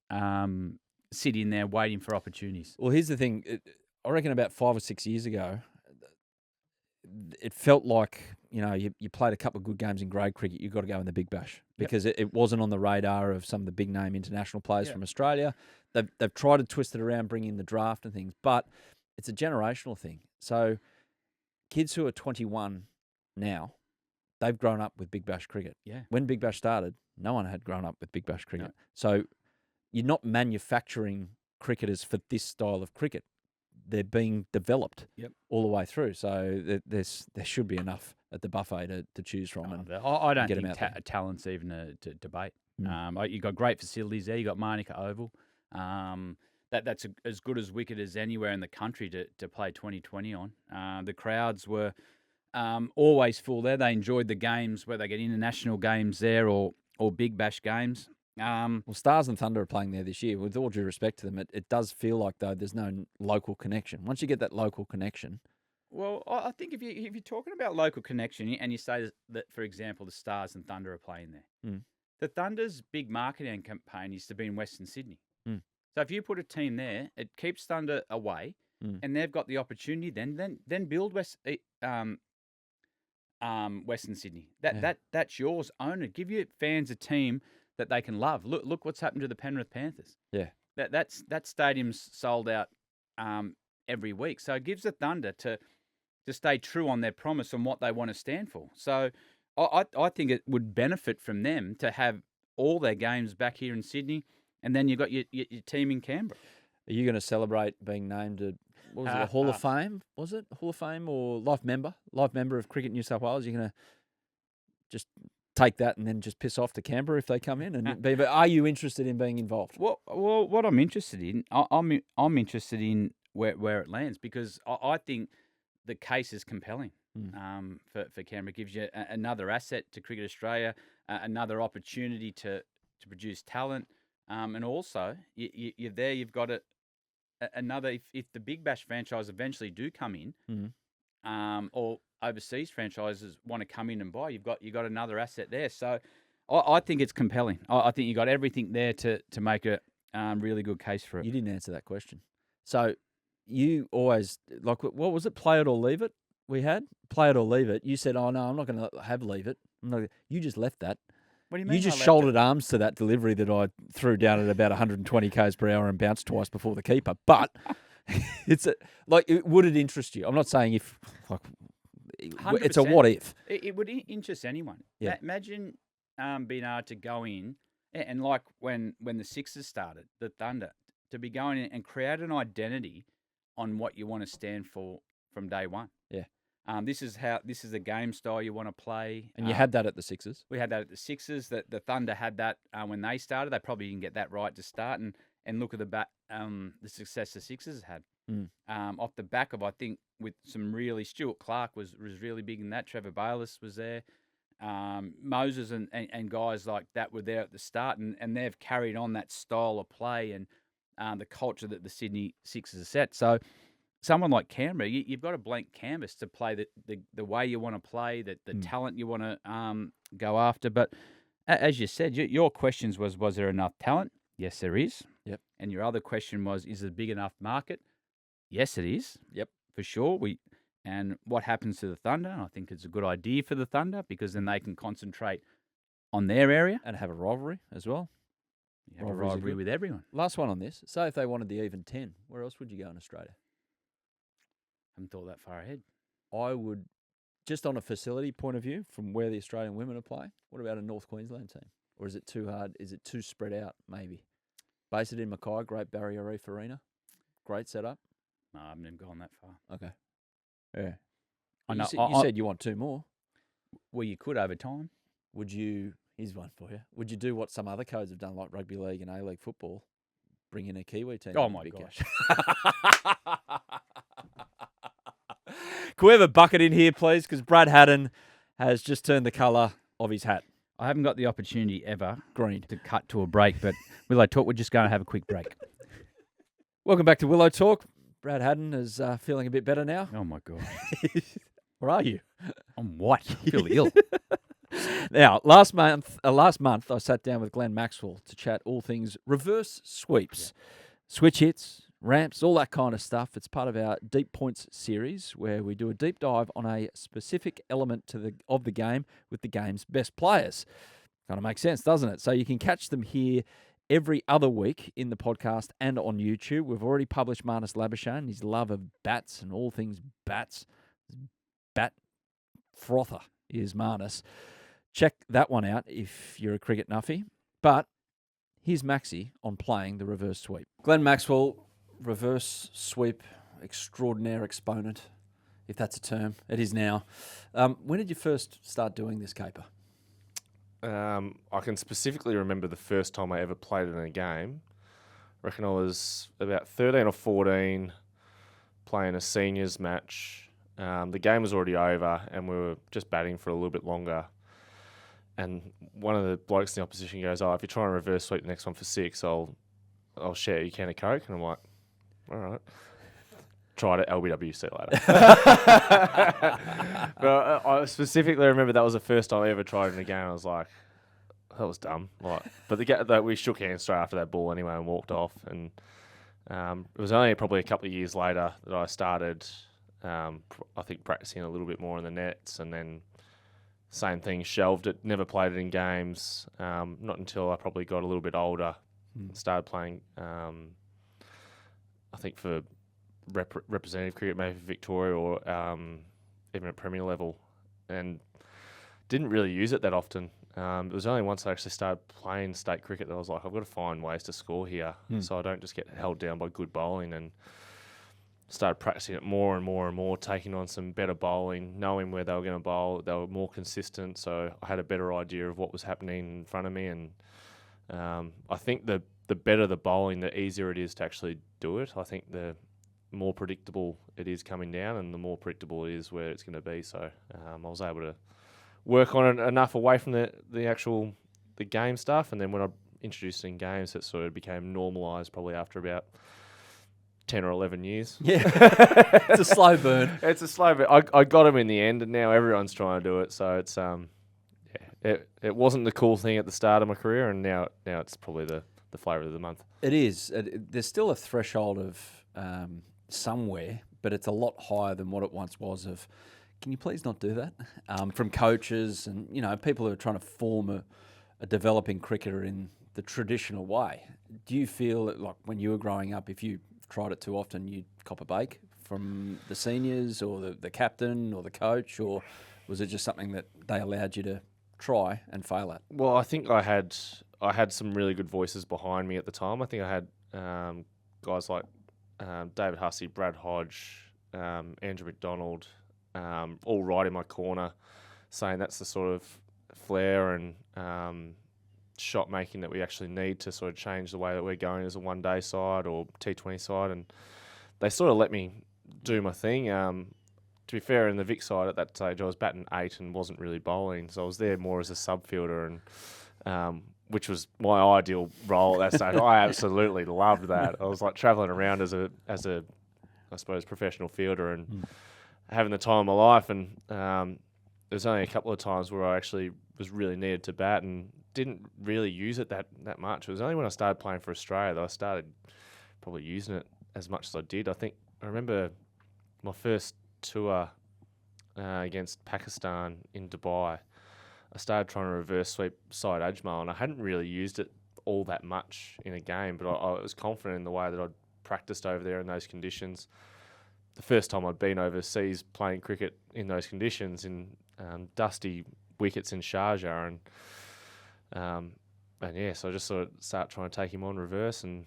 sitting there waiting for opportunities. Well, here's the thing. I reckon about 5 or 6 years ago, it felt like, you played a couple of good games in grade cricket, you've got to go in the Big Bash because it wasn't on the radar of some of the big name international players from Australia. They've tried to twist it around, bring in the draft and things, but it's a generational thing. So kids who are 21 now, they've grown up with Big Bash cricket. Yeah. When Big Bash started, no one had grown up with Big Bash cricket. No. So you're not manufacturing cricketers for this style of cricket. They're being developed all the way through. So there should be enough at the buffet to choose from. I don't think talent's even to debate. You've got great facilities there. You've got Manuka Oval. That's as good as wicket as anywhere in the country to play 2020 on. The crowds were always full there. They enjoyed the games, whether they get international games there or Big Bash games. Well, Stars and Thunder are playing there this year. With all due respect to them, it does feel like, though, there's no local connection. Once you get that local connection... Well, I think if you're talking about local connection and you say that, for example, the Stars and Thunder are playing there, the Thunder's big marketing campaign is to be in Western Sydney. So if you put a team there, it keeps Thunder away, and they've got the opportunity then build Western Sydney. That's yours. Own it. Give your fans a team that they can love. Look what's happened to the Penrith Panthers. Yeah, that stadium's sold out every week. So it gives the Thunder to stay true on their promise and what they want to stand for. So I think it would benefit from them to have all their games back here in Sydney, and then you've got your team in Canberra. Are you going to celebrate being named a Hall of Fame? Was it Hall of Fame or life member of Cricket New South Wales? You're going to just take that and then just piss off to Canberra if they come in and be. But are you interested in being involved? Well, what I'm interested in, I'm interested in where it lands because I think the case is compelling for Canberra. It gives you another asset to Cricket Australia, another opportunity to produce talent, and also you're there. You've got another. If the Big Bash franchise eventually do come in, or overseas franchises want to come in and buy, you've got another asset there. So I think it's compelling. I think you got everything there to make a really good case for it. You didn't answer that question. So you always, like, what was it? Play it or leave it? We had play it or leave it. You said, "Oh no, I'm not going to have leave it." You just left that. What do you mean? You just shouldered arms to that delivery that I threw down at about 120 k's per hour and bounced twice before the keeper. But would it interest you? I'm not saying if, like, 100%. It's a what if. It would interest anyone. Yeah. Imagine being able to go in and like when the Sixers started, the Thunder, to be going in and create an identity on what you want to stand for from day one. Yeah. This is the game style you want to play. And you had that at the Sixers. We had that at the Sixers. The Thunder had that when they started. They probably didn't get that right to start. And look at the success the Sixers had. Off the back of, I think, with some really, Stuart Clark was really big in that. Trevor Bayliss was there. Moses and guys like that were there at the start. And they've carried on that style of play and the culture that the Sydney Sixers have set. So someone like Canberra, you've got a blank canvas to play the way you want to play, the talent you want to go after. But as you said, your questions was there enough talent? Yes, there is. Yep. And your other question was, is it a big enough market? Yes, it is. Yep. For sure. And what happens to the Thunder? I think it's a good idea for the Thunder because then they can concentrate on their area. And have a rivalry as well. You have a rivalry with everyone. Last one on this. Say if they wanted the even 10, where else would you go in Australia? I haven't thought that far ahead. I would, just on a facility point of view, from where the Australian women are playing, what about a North Queensland team? Or is it too hard? Is it too spread out, maybe? Base it in Mackay, great Barrier Reef Arena. Great setup. No, I haven't even gone that far. Okay. Yeah. I know. You said you want two more. Well, you could over time. Would you, here's one for you, would you do what some other codes have done, like rugby league and A-League football, bring in a Kiwi team? Oh, my gosh. Can we have a bucket in here, please? Because Brad Haddin has just turned the colour of his hat I haven't got the opportunity ever green. to cut to a break, but Willow Talk, we're just going to have a quick break. Welcome back to Willow Talk. Brad Haddin is feeling a bit better now. Oh, my God. Where are you? I'm white. I feel ill. Now, last month, I sat down with Glenn Maxwell to chat all things reverse sweeps, switch hits, ramps, all that kind of stuff. It's part of our Deep Points series where we do a deep dive on a specific element of the game with the game's best players. Kind of makes sense, doesn't it? So you can catch them here every other week in the podcast and on YouTube. We've already published Marnus Labuschagne, his love of bats and all things bats. Bat frother is Marnus. Check that one out if you're a cricket nuffy. But here's Maxi on playing the reverse sweep. Glenn Maxwell, reverse sweep extraordinaire exponent, if that's a term. It is now. When did you first start doing this caper? I can specifically remember the first time I ever played it in a game. I reckon I was about 13 or 14 playing a seniors match. The game was already over and we were just batting for a little bit longer. And one of the blokes in the opposition goes, if you're trying to reverse sweep the next one for 6, I'll share you a can of Coke. And I'm like, all right. Tried it, LBW, see you later. But I specifically remember that was the first time I ever tried it in a game. I was like, that was dumb. But we shook hands straight after that ball anyway and walked off. And it was only probably a couple of years later that I started, I think, practicing a little bit more in the nets, and then same thing, shelved it, never played it in games. Not until I probably got a little bit older and started playing, I think, for representative cricket, maybe for Victoria or even at Premier level, and didn't really use it that often. It was only once I actually started playing state cricket that I was like, I've got to find ways to score here so I don't just get held down by good bowling, and started practicing it more and more and more, taking on some better bowling, knowing where they were going to bowl. They were more consistent, so I had a better idea of what was happening in front of me, and I think the better the bowling, the easier it is to actually do it. I think the more predictable it is coming down, and the more predictable it is where it's going to be. So I was able to work on it enough away from the game stuff, and then when I introduced it in games, it sort of became normalised probably after about 10 or 11 years. Yeah, it's a slow burn. It's a slow burn. I got them in the end, and now everyone's trying to do it. So it's it wasn't the cool thing at the start of my career, and now it's probably the flavour of the month. It is. There's still a threshold of somewhere, but it's a lot higher than what it once was of, can you please not do that? From coaches and, people who are trying to form a developing cricketer in the traditional way. Do you feel that, like, when you were growing up, if you tried it too often, you'd cop a bake from the seniors or the captain or the coach, or was it just something that they allowed you to try and fail at? Well, I think I had some really good voices behind me at the time. I think I had guys like David Hussey, Brad Hodge, Andrew McDonald, all right in my corner, saying that's the sort of flair and shot making that we actually need to sort of change the way that we're going as a one-day side or T20 side. And they sort of let me do my thing. To be fair, in the Vic side at that stage, I was batting 8 and wasn't really bowling, so I was there more as a sub fielder, and which was my ideal role at that stage. I absolutely loved that. I was like travelling around as a I suppose professional fielder and having the time of my life. And there's only a couple of times where I actually was really needed to bat and didn't really use it that much. It was only when I started playing for Australia that I started probably using it as much as I did. I remember my first tour against Pakistan in Dubai. I started trying to reverse sweep side Ajmal, and I hadn't really used it all that much in a game, but I was confident in the way that I'd practiced over there in those conditions. The first time I'd been overseas playing cricket in those conditions, in dusty wickets in Sharjah, and so I just sort of started trying to take him on reverse, and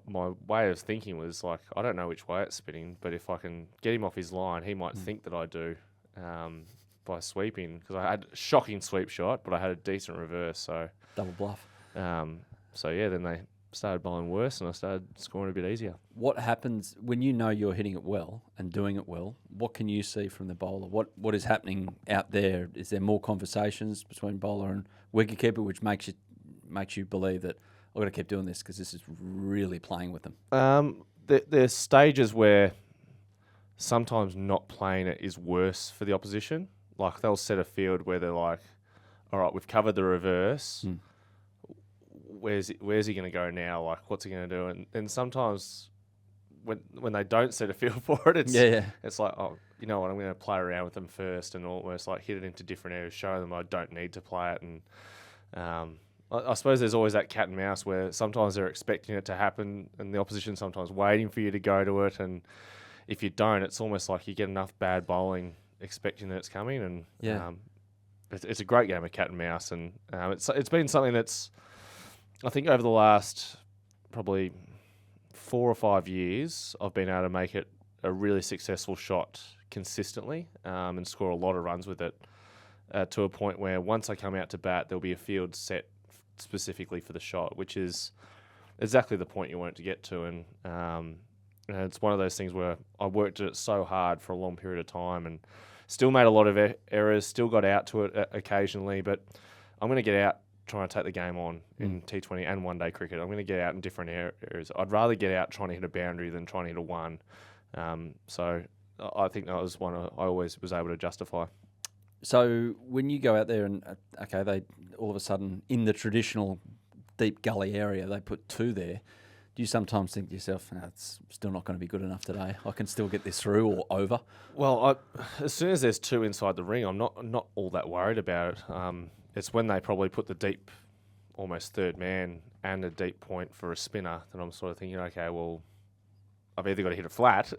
my way of thinking was like, I don't know which way it's spinning, but if I can get him off his line, he might think that I do by sweeping, because I had a shocking sweep shot, but I had a decent reverse, so Double bluff. then started bowling worse, and I started scoring a bit easier. What happens when you know you're hitting it well and doing it well? What can you see from the bowler? What is happening out there? Is there more conversations between bowler and wicketkeeper, which makes you believe that I've got to keep doing this because this is really playing with them? There's stages where sometimes not playing it is worse for the opposition. Like they'll set a field where they're like, all right, we've covered the reverse. Where's he going to go now? Like, what's he going to do? And sometimes when they don't set a field for it, it's like, oh, you know what? I'm going to play around with them first and almost like hit it into different areas, show them I don't need to play it. And I suppose there's always that cat and mouse where sometimes they're expecting it to happen and the opposition sometimes waiting for you to go to it. And if you don't, it's almost like you get enough bad bowling expecting that it's coming. And it's a great game of cat and mouse. And it's been something that's, I think over the last probably 4 or 5 years, I've been able to make it a really successful shot consistently and score a lot of runs with it to a point where once I come out to bat, there'll be a field set specifically for the shot, which is exactly the point you want it to get to. And it's one of those things where I worked at it so hard for a long period of time and still made a lot of errors, still got out to it occasionally, but I'm going to get out trying to take the game on in T20 and one-day cricket. I'm going to get out in different areas. I'd rather get out trying to hit a boundary than trying to hit a one. So I think that was one I always was able to justify. So when you go out there and, they all of a sudden, in the traditional deep gully area, they put 2 there, do you sometimes think to yourself, it's still not going to be good enough today? I can still get this through or over? Well, as soon as there's 2 inside the ring, I'm not all that worried about it. It's when they probably put the deep, almost third man and a deep point for a spinner that I'm sort of thinking, okay, well, I've either got to hit it flat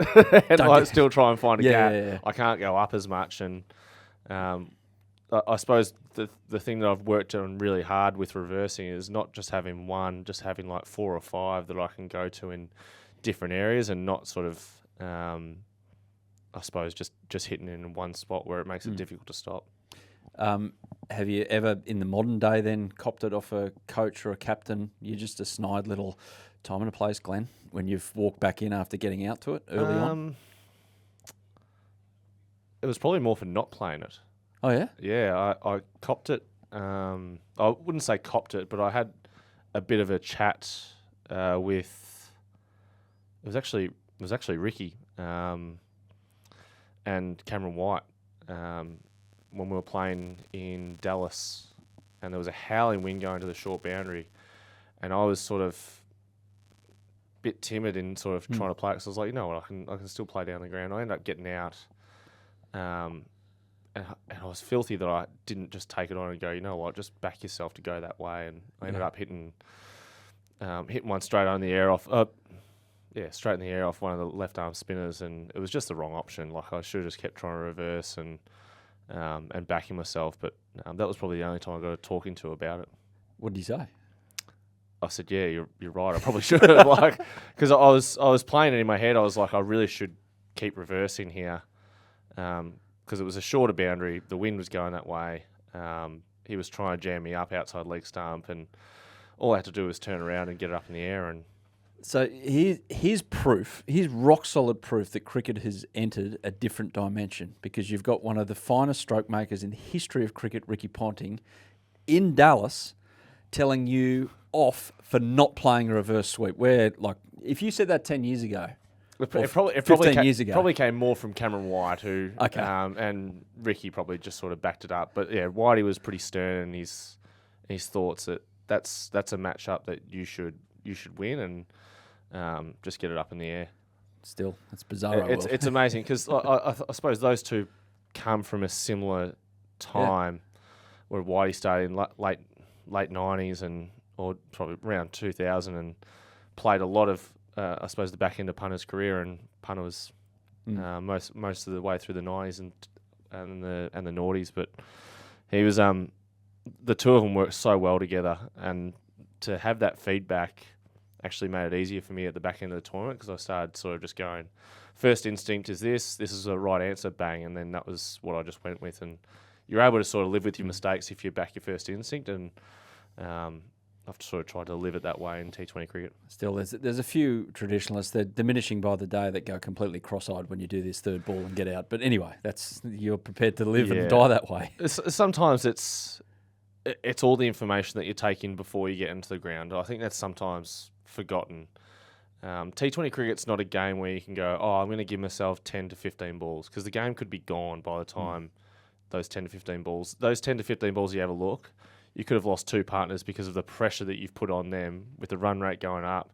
and still try and find a gap. Yeah. I can't go up as much. And I suppose the thing that I've worked on really hard with reversing is not just having one, just having like 4 or 5 that I can go to in different areas and not sort of, I suppose, just hitting in one spot where it makes it difficult to stop. Have you ever, in the modern day, then copped it off a coach or a captain? You're just a snide little time and a place, Glenn, when you've walked back in after getting out to it early on? It was probably more for not playing it. Oh, yeah? Yeah, I copped it. I wouldn't say copped it, but I had a bit of a chat with... It was actually Ricky and Cameron White when we were playing in Dallas, and there was a howling wind going to the short boundary, and I was sort of a bit timid in sort of trying to play it, because I was like, you know what, I can still play down the ground. I ended up getting out, and I was filthy that I didn't just take it on and go, you know what, just back yourself to go that way, and I ended up hitting one straight on the air off. Straight in the air off one of the left arm spinners, and it was just the wrong option. Like I should have just kept trying to reverse and backing myself, but that was probably the only time I got a talking to about it. What did you say? I said, "Yeah, you're right. I probably should have." Because I was playing it in my head. I was like, I really should keep reversing here, because it was a shorter boundary. The wind was going that way. He was trying to jam me up outside leg stump, and all I had to do was turn around and get it up in the air. And so here's proof. Here's rock solid proof that cricket has entered a different dimension, because you've got one of the finest stroke makers in the history of cricket, Ricky Ponting, in Dallas, telling you off for not playing a reverse sweep. Where, like, if you said that 10 years ago, it 15 probably years ago, probably came more from Cameron White, who and Ricky probably just sort of backed it up. But yeah, Whitey was pretty stern in his thoughts that that's a matchup that you should win, and just get it up in the air. Still, it's bizarre. It's amazing, because I suppose those two come from a similar time where Whitey started in late 90s or probably around 2000, and played a lot of I suppose the back end of Punter's career, and Punter was most of the way through the 90s and the noughties, but he was the two of them worked so well together, and to have that feedback actually made it easier for me at the back end of the tournament, because I started sort of just going, first instinct is this is the right answer, bang, and then that was what I just went with. And you're able to sort of live with your mistakes if you back your first instinct, and I've sort of tried to live it that way in T20 cricket. Still, there's a few traditionalists, they're diminishing by the day, that go completely cross-eyed when you do this third ball and get out. But anyway, you're prepared to live and die that way. Sometimes it's all the information that you take in before you get into the ground. I think that's sometimes forgotten. T20 cricket's not a game where you can go, I'm going to give myself 10 to 15 balls, because the game could be gone by the time those 10 to 15 balls. Those 10 to 15 balls, you have a look, you could have lost 2 partners because of the pressure that you've put on them with the run rate going up,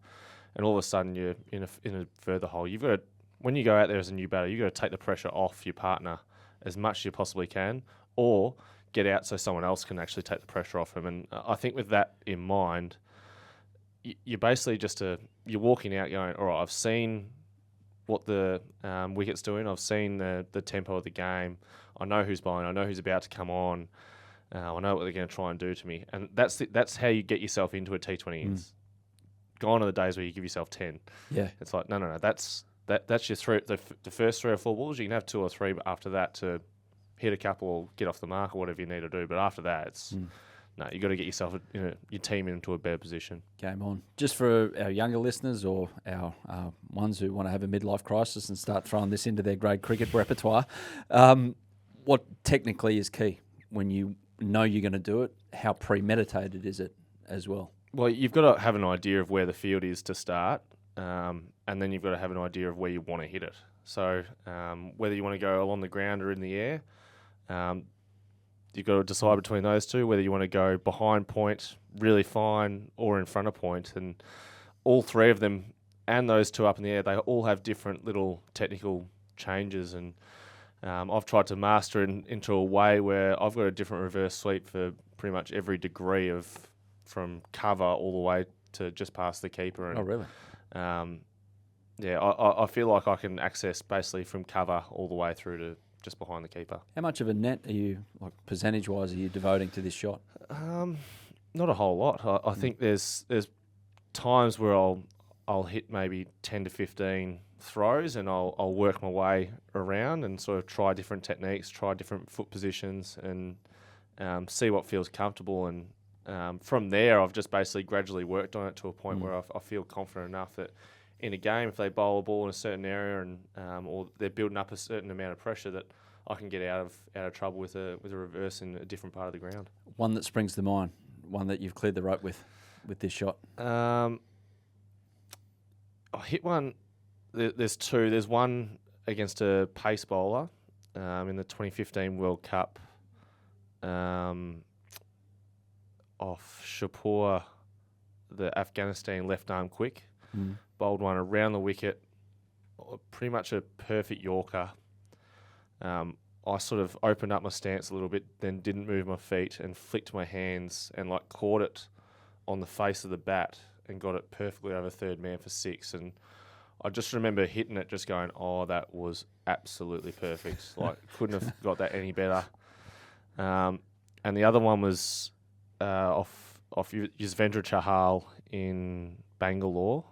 and all of a sudden you're in a further hole. You've got to, when you go out there as a new batter, you've got to take the pressure off your partner as much as you possibly can, or get out so someone else can actually take the pressure off him. And I think with that in mind, you're basically you're walking out going, all right, I've seen what the wicket's doing. I've seen the tempo of the game. I know who's bowling. I know who's about to come on. I know what they're going to try and do to me. And that's how you get yourself into a T20 innings. Gone are the days where you give yourself 10. Yeah. It's like, no. That's your the first 3 or 4 balls. You can have 2 or 3 after that to hit a couple or get off the mark or whatever you need to do. But after that, it's... No, you got to get yourself, your team into a better position. Game on. Just for our younger listeners or our ones who want to have a midlife crisis and start throwing this into their grade cricket repertoire, what technically is key when you know you're going to do it? How premeditated is it as well? Well, you've got to have an idea of where the field is to start, and then you've got to have an idea of where you want to hit it. So whether you want to go along the ground or in the air, you've got to decide between those two, whether you want to go behind point, really fine, or in front of point. And all 3 of them and those 2 up in the air, they all have different little technical changes. And I've tried to master it into a way where I've got a different reverse sweep for pretty much every degree of from cover all the way to just past the keeper. And, really? I feel like I can access basically from cover all the way through to just behind the keeper. How much of a net are you, like percentage-wise, are you devoting to this shot? Not a whole lot. I think there's times where I'll hit maybe 10 to 15 throws, and I'll work my way around and sort of try different techniques, try different foot positions, and see what feels comfortable. And from there, I've just basically gradually worked on it to a point where I feel confident enough that in a game, if they bowl a ball in a certain area and or they're building up a certain amount of pressure, that I can get out of trouble with a reverse in a different part of the ground. One that springs to mind, one that you've cleared the rope with this shot. I hit one. There's 2. There's one against a pace bowler in the 2015 World Cup off Shapur, the Afghanistan left arm quick. Bowled one around the wicket, pretty much a perfect Yorker. I sort of opened up my stance a little bit, then didn't move my feet and flicked my hands and caught it on the face of the bat and got it perfectly over third man for 6. And I just remember hitting it, just going, "Oh, that was absolutely perfect! Couldn't have got that any better." And the other one was off Yuzvendra Chahal in Bangalore.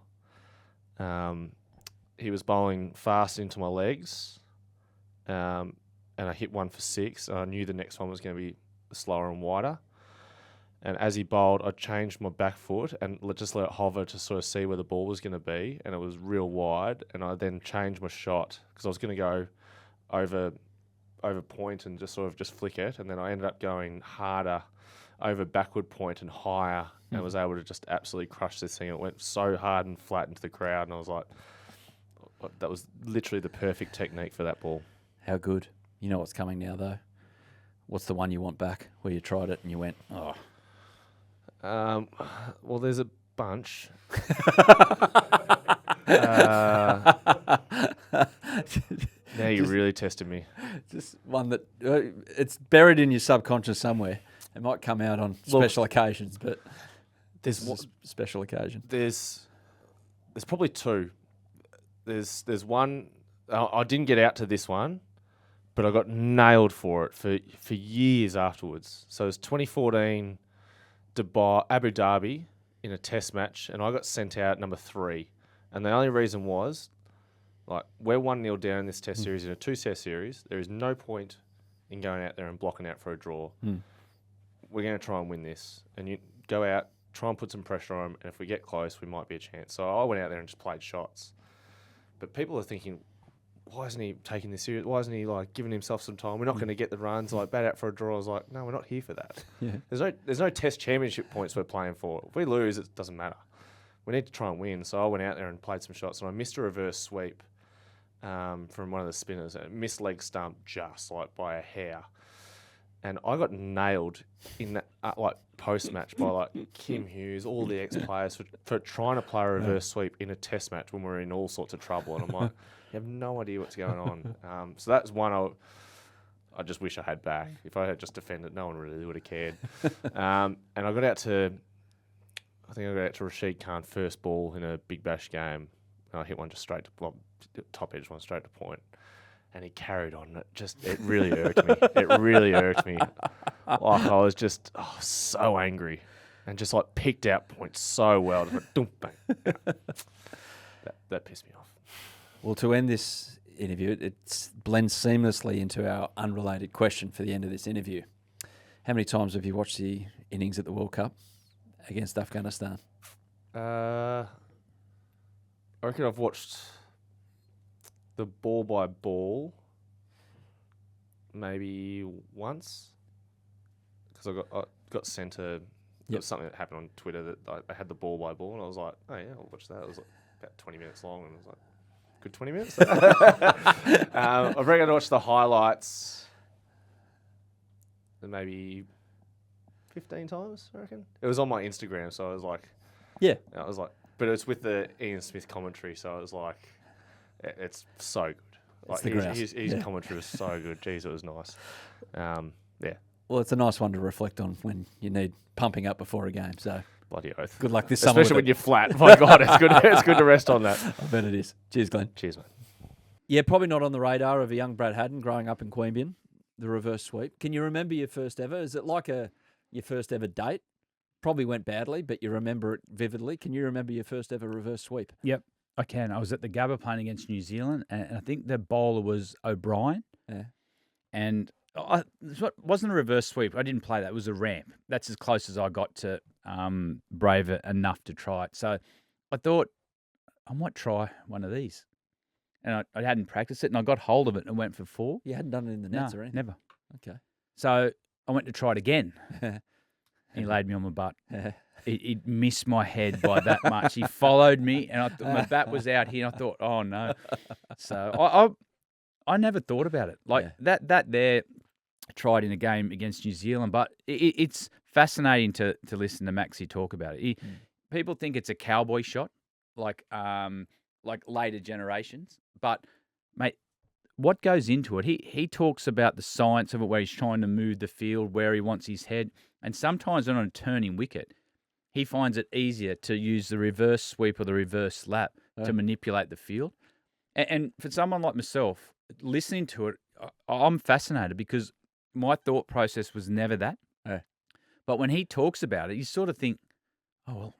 He was bowling fast into my legs, and I hit one for 6. And I knew the next one was going to be slower and wider. And as he bowled, I changed my back foot and just let it hover to sort of see where the ball was going to be. And it was real wide. And I then changed my shot because I was going to go over point and just flick it. And then I ended up going harder over backward point and higher, and was able to just absolutely crush this thing. It went so hard and flat into the crowd, and I was like, that was literally the perfect technique for that ball. How good. You know what's coming now, though? What's the one you want back, where you tried it and you went, oh? Well, there's a bunch. Now you really tested me. Just one that it's buried in your subconscious somewhere. It might come out on special occasions, but there's special occasion. There's probably 2. There's one. I didn't get out to this one, but I got nailed for it for years afterwards. So it was 2014 Dubai, Abu Dhabi in a test match, and I got sent out number 3. And the only reason was, we're 1-0 down in this test series, in a 2-test series. There is no point in going out there and blocking out for a draw. We're going to try and win this. And you go out try and put some pressure on him, and if we get close, we might be a chance. So I went out there and just played shots. But people are thinking, why isn't he taking this serious? Why isn't he like giving himself some time? We're not going to get the runs. Like bat out for a draw. I was like, no, we're not here for that. Yeah. There's no Test championship points we're playing for. If we lose, it doesn't matter. We need to try and win. So I went out there and played some shots, and I missed a reverse sweep from one of the spinners. And missed leg stump just like by a hair. And I got nailed in that post match by like Kim Hughes, all the ex-players for trying to play a reverse sweep in a Test match when we're in all sorts of trouble. And I'm like, you have no idea what's going on. So that's one I just wish I had back. If I had just defended, no one really would have cared. And I got out to Rashid Khan first ball in a Big Bash game. And I hit one just straight to top edge one straight to point. And he carried on. It really irked me. It really irked me. Like I was just so angry, and just like picked out points so well. Just went, dum, bang. Yeah. That pissed me off. Well, to end this interview, it blends seamlessly into our unrelated question for the end of this interview. How many times have you watched the innings at the World Cup against Afghanistan? I reckon I've watched the ball by ball maybe once, because I got sent there was something that happened on Twitter that I had the ball by ball, and I was like, oh yeah, I'll watch that. It was like about 20 minutes long, and I was like, good 20 minutes. I reckon I watched the highlights maybe 15 times, I reckon. It was on my Instagram, so I was like, but it's with the Ian Smith commentary, so I was like, it's so good. Like his commentary was so good. Jeez, it was nice. Yeah. Well, it's a nice one to reflect on when you need pumping up before a game. So bloody oath. Good luck this summer. Especially when you're flat. My God, it's good. It's good to rest on that. I bet it is. Cheers, Glenn. Cheers, mate. Yeah, probably not on the radar of a young Brad Haddin growing up in Queanbeyan, the reverse sweep. Can you remember your first ever? Is it like your first ever date? Probably went badly, but you remember it vividly. Can you remember your first ever reverse sweep? Yep, I can. I was at the Gabba playing against New Zealand, and I think the bowler was O'Brien. Yeah. And it wasn't a reverse sweep. I didn't play that. It was a ramp. That's as close as I got to brave it enough to try it. So I thought, I might try one of these. And I hadn't practiced it, and I got hold of it and went for 4. You hadn't done it in the nets or anything? Never. Okay. So I went to try it again. He laid me on my butt. It missed my head by that much. He followed me, and my bat was out here, and I thought, oh, no. So I never thought about it. Like that there, I tried in a game against New Zealand, but it's fascinating to listen to Maxi talk about it. People think it's a cowboy shot, like later generations. But, mate, what goes into it? He talks about the science of it, where he's trying to move the field, where he wants his head. And sometimes on a turning wicket, he finds it easier to use the reverse sweep or the reverse lap to manipulate the field. And for someone like myself, listening to it, I'm fascinated because my thought process was never that. But when he talks about it, you sort of think, oh, well,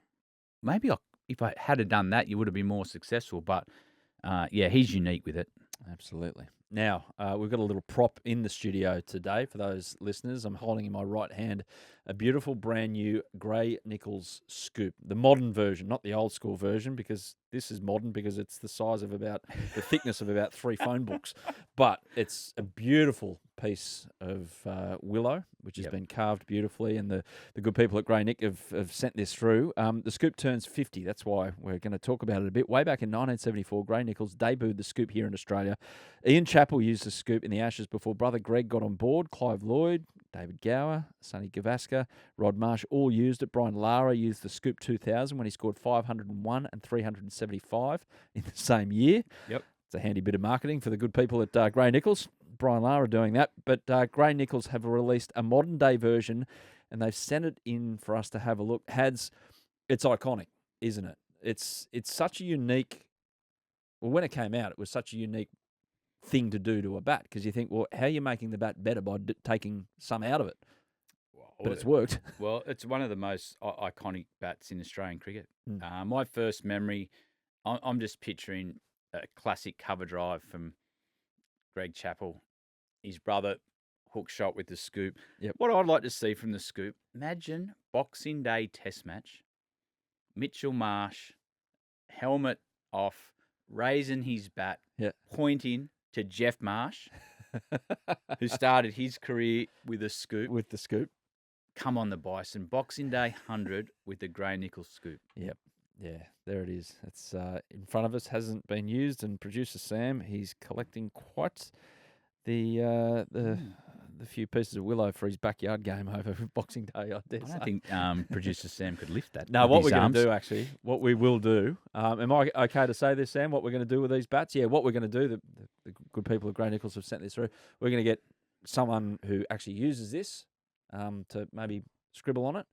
maybe if I had done that, you would have been more successful. But, he's unique with it. Absolutely. Now, we've got a little prop in the studio today for those listeners. I'm holding in my right hand a beautiful brand new Gray-Nicolls scoop, the modern version, not the old school version, because this is modern because it's the size of the thickness of about 3 phone books. But it's a beautiful piece of willow, which has been carved beautifully, and the good people at Gray-Nick have sent this through. The scoop turns 50. That's why we're going to talk about it a bit. Way back in 1974, Gray-Nicolls debuted the scoop here in Australia. Ian Chappell used the scoop in the Ashes before brother Greg got on board. Clive Lloyd, David Gower, Sonny Gavaskar, Rod Marsh all used it. Brian Lara used the Scoop 2000 when he scored 501 and 375 in the same year. Yep. It's a handy bit of marketing for the good people at Gray-Nicolls. Brian Lara doing that. But Gray-Nicolls have released a modern-day version, and they've sent it in for us to have a look. It's iconic, isn't it? It's such a unique... Well, when it came out, it was such a unique thing to do to a bat, because you think, well, how are you making the bat better by taking some out of it? But it's worked. Well, it's one of the most iconic bats in Australian cricket. My first memory, I'm just picturing a classic cover drive from Greg Chappell. His brother hook shot with the scoop. Yep. What I'd like to see from the scoop, imagine Boxing Day Test match, Mitchell Marsh, helmet off, raising his bat, Yeah. pointing to Jeff Marsh, who started his career with a scoop. With the scoop. Come on the Bison, Boxing Day 100 with the Gray-Nicolls scoop. Yep. Yeah, there it is. It's in front of us, hasn't been used, and producer Sam, he's collecting quite the few pieces of willow for his backyard game over Boxing Day, I dare I say. don't think producer Sam could lift that. No, with what his we're going arms. to do, actually, what we will do, am I okay to say this, Sam, what we're going to do with these bats? Yeah, what we're going to do, the good people of Gray-Nicolls have sent this through, we're going to get someone who actually uses this to maybe scribble on it,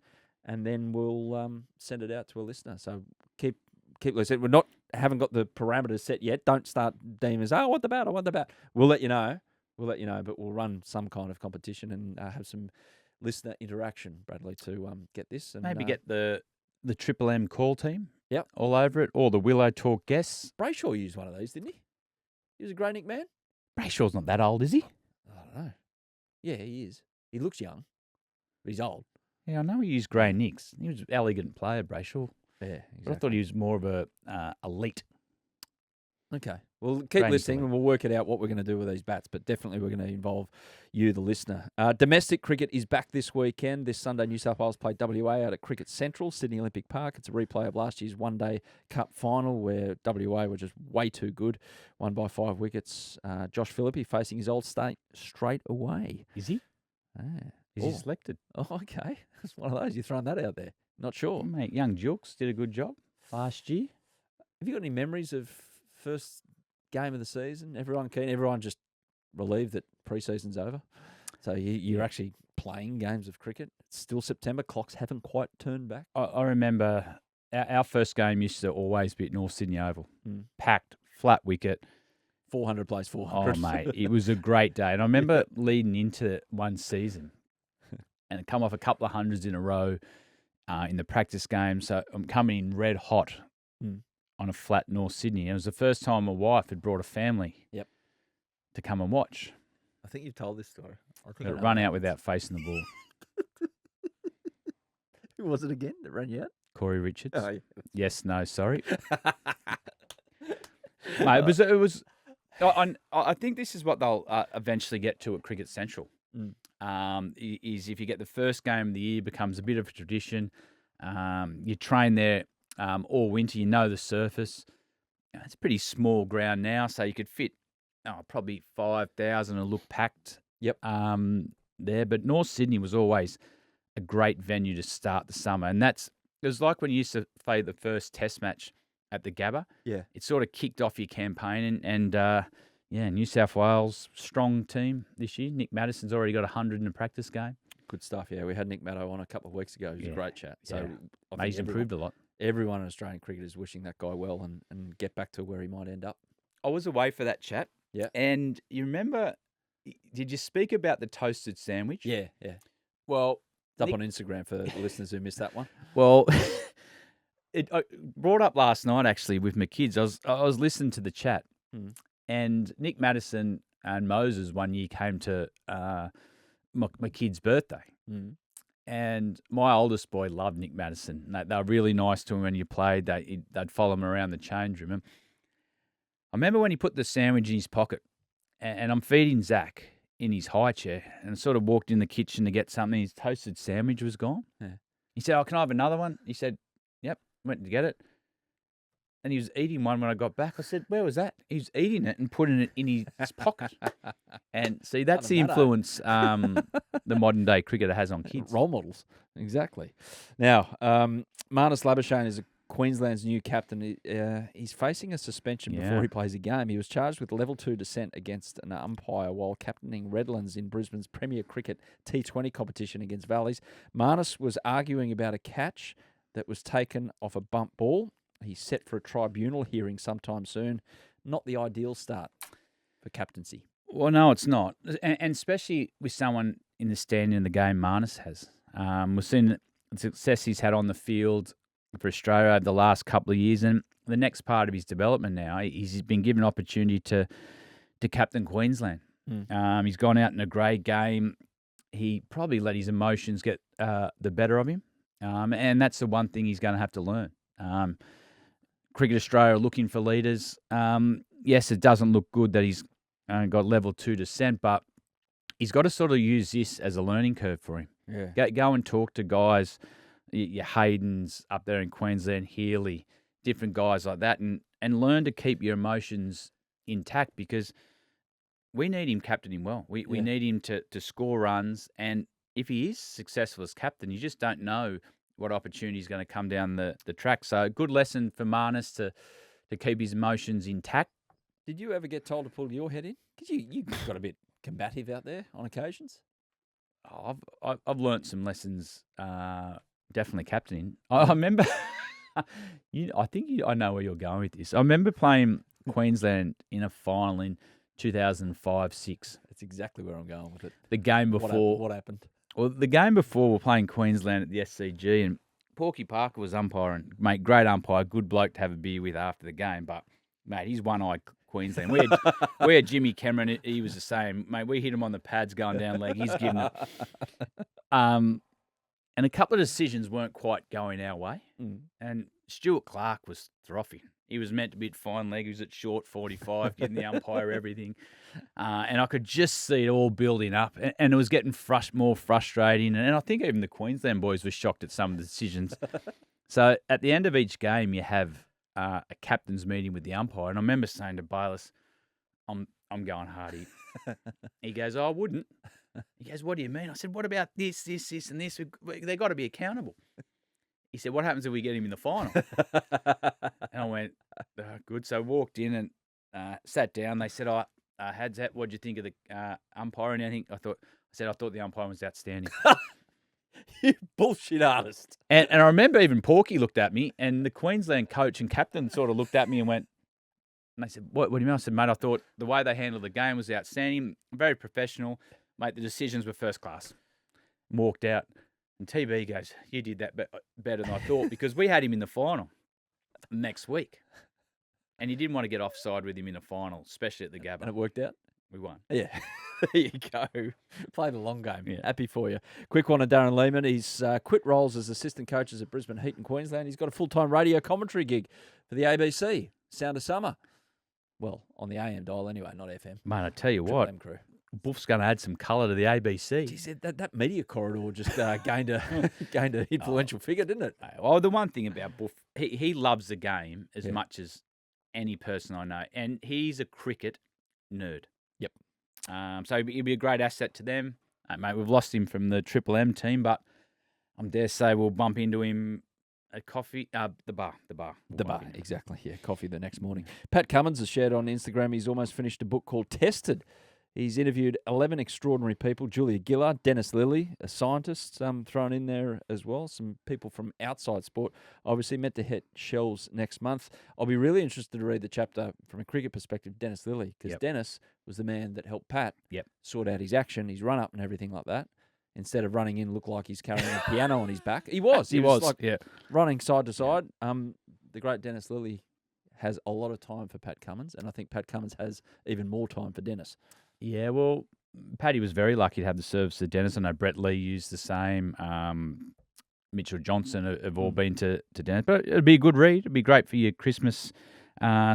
and then we'll send it out to a listener. So keep listening. Haven't got the parameters set yet. Don't start deeming as, I want the bat. We'll let you know. But we'll run some kind of competition and have some listener interaction, Bradley, to get this. And Maybe get the Triple M call team. Yep. All over it, or the Willow Talk guests. Brayshaw used one of these, didn't he? He was a Gray-Nick man. Brayshaw's not that old, is he? I don't know. Yeah, he is. He looks young, but he's old. Yeah, I know he used Gray-Nicks. He was an elegant player, Brayshaw. Yeah, exactly. But I thought he was more of a elite. Okay. Well, keep Gray-Nick listening elite. and we'll work it out what we're going to do with these bats, but definitely we're going to involve you, the listener. Domestic cricket is back this weekend. This Sunday, New South Wales play WA out at Cricket Central, Sydney Olympic Park. It's a replay of last year's one-day cup final where WA were just way too good, won by 5 wickets. Josh Phillippe facing his old state straight away. Is he? Ah. Is he selected? Oh, okay. That's one of those. You're throwing that out there. Not sure. Mate, young Jukes did a good job last year. Have you got any memories of first game of the season? Everyone keen? Everyone just relieved that pre-season's over? So you're actually playing games of cricket. It's still September. Clocks haven't quite turned back. I remember our first game used to always be at North Sydney Oval. Mm. Packed, flat wicket. 400 plays 400. Oh, mate, it was a great day. And I remember leading into one season and come off a couple of hundreds in a row in the practice game. So I'm coming in red hot on a flat North Sydney. It was the first time my wife had brought a family to come and watch. I think you've told this story. I think But run out without facing the ball. Who was it again that ran you out? Corey Richards. Oh, yeah. Yes, no, sorry. Mate, it was. I think this is what they'll eventually get to at Cricket Central. Is if you get the first game of the year, becomes a bit of a tradition. You train there all winter. You know the surface. It's a pretty small ground now, so you could fit probably 5,000 and look packed. Yep. There, but North Sydney was always a great venue to start the summer, and it was like when you used to play the first Test match at the Gabba. Yeah. It sort of kicked off your campaign, and New South Wales strong team this year. Nick Madison's already got 100 in a practice game. Good stuff. Yeah, we had Nick Maddo on a couple of weeks ago. It was a great chat. So I think He's improved a lot. Everyone in Australian cricket is wishing that guy well and get back to where he might end up. I was away for that chat. Yeah. And you remember, did you speak about the toasted sandwich? Yeah. Well, It's up on Instagram for the listeners who missed that one. Well, it brought up last night actually with my kids. I was listening to the chat, and Nick Madison and Moses one year came to my kid's birthday, and my oldest boy loved Nick Madison. They were really nice to him when you played. They'd follow him around the change room. And I remember when he put the sandwich in his pocket, and I'm feeding Zach in his high chair, and sort of walked in the kitchen to get something. His toasted sandwich was gone. Yeah. He said, "Oh, can I have another one?" He said, "Yep." Went to get it, and he was eating one when I got back. I said, "Where was that?" He was eating it and putting it in his pocket. And see, that's the influence the modern day cricketer has on kids. Role models. Exactly. Now, Marnus Labuschagne is Queensland's new captain. He's facing a suspension before he plays a game. He was charged with level 2 dissent against an umpire while captaining Redlands in Brisbane's Premier Cricket T20 competition against Valleys. Marnus was arguing about a catch that was taken off a bump ball. He's set for a tribunal hearing sometime soon. Not the ideal start for captaincy. Well, no, it's not. And especially with someone in the standing in the game Marnus has. We've seen the success he's had on the field for Australia over the last couple of years. And the next part of his development now, he's been given opportunity to captain Queensland. He's gone out in a great game. He probably let his emotions get the better of him. And that's the one thing he's going to have to learn. Cricket Australia are looking for leaders. Yes, it doesn't look good that he's got level 2 descent, but he's got to sort of use this as a learning curve for him. Yeah. Go and talk to guys, your Haydens up there in Queensland, Healy, different guys like that, and learn to keep your emotions intact, because we need him captaining well. We need him to score runs, and if he is successful as captain, you just don't know what opportunity is going to come down the track. So a good lesson for Marnus to keep his emotions intact. Did you ever get told to pull your head in? Because you got a bit combative out there on occasions. I've learnt some lessons, definitely captaining. I remember, I know where you're going with this. I remember playing Queensland in a final in 2005-06. That's exactly where I'm going with it. The game before. What happened? Well, the game before, we're playing Queensland at the SCG, and Porky Parker was umpiring. Mate, great umpire, good bloke to have a beer with after the game. But, mate, he's one-eyed Queensland. We had Jimmy Cameron. He was the same. Mate, we hit him on the pads going down leg. He's giving it. And a couple of decisions weren't quite going our way. And Stuart Clark was throffing. He was meant to be at fine leg. He was at short 45, giving the umpire everything. And I could just see it all building up. And it was getting more frustrating. And I think even the Queensland boys were shocked at some of the decisions. So at the end of each game, you have a captain's meeting with the umpire. And I remember saying to Bayless, I'm going Hardy. He goes, I wouldn't. He goes, what do you mean? I said, what about this, and this? They got to be accountable. He said, what happens if we get him in the final? And I went, good. So I walked in and sat down. They said, Hads, what do you think of the umpire? And I thought the umpire was outstanding. You bullshit artist. And I remember even Porky looked at me, and the Queensland coach and captain sort of looked at me and went, and they said, what do you mean? I said, mate, I thought the way they handled the game was outstanding, very professional. Mate, the decisions were first class. Walked out. And TB goes, you did that better than I thought, because we had him in the final next week. And he didn't want to get offside with him in the final, especially at the Gabba. And it worked out? We won. Yeah. There you go. Play the long game. Yeah. Happy for you. Quick one to Darren Lehman. He's quit roles as assistant coaches at Brisbane Heat in Queensland. He's got a full-time radio commentary gig for the ABC, Sound of Summer. Well, on the AM dial anyway, not FM. Mate, I tell you what. M crew. Buff's going to add some colour to the ABC. Geez, that media corridor just gained an influential figure, didn't it? Well, the one thing about Buff, he loves the game as much as any person I know, and he's a cricket nerd. Yep. So he'd be a great asset to them. Mate, we've lost him from the Triple M team, but I dare say we'll bump into him at coffee, the bar. Exactly. Yeah, coffee the next morning. Pat Cummins has shared on Instagram he's almost finished a book called Tested. He's interviewed 11 extraordinary people. Julia Gillard, Dennis Lilly, a scientist thrown in there as well. Some people from outside sport. Obviously meant to hit shelves next month. I'll be really interested to read the chapter from a cricket perspective, Dennis Lilly, because Dennis was the man that helped Pat sort out his action, his run-up and everything like that. Instead of running in, look like he's carrying a piano on his back. He was running side to side. The great Dennis Lilly has a lot of time for Pat Cummins, and I think Pat Cummins has even more time for Dennis. Yeah, well, Paddy was very lucky to have the service of Dennis. I know Brett Lee used the same. Mitchell Johnson have all been to Dennis. But it'd be a good read. It'd be great for your Christmas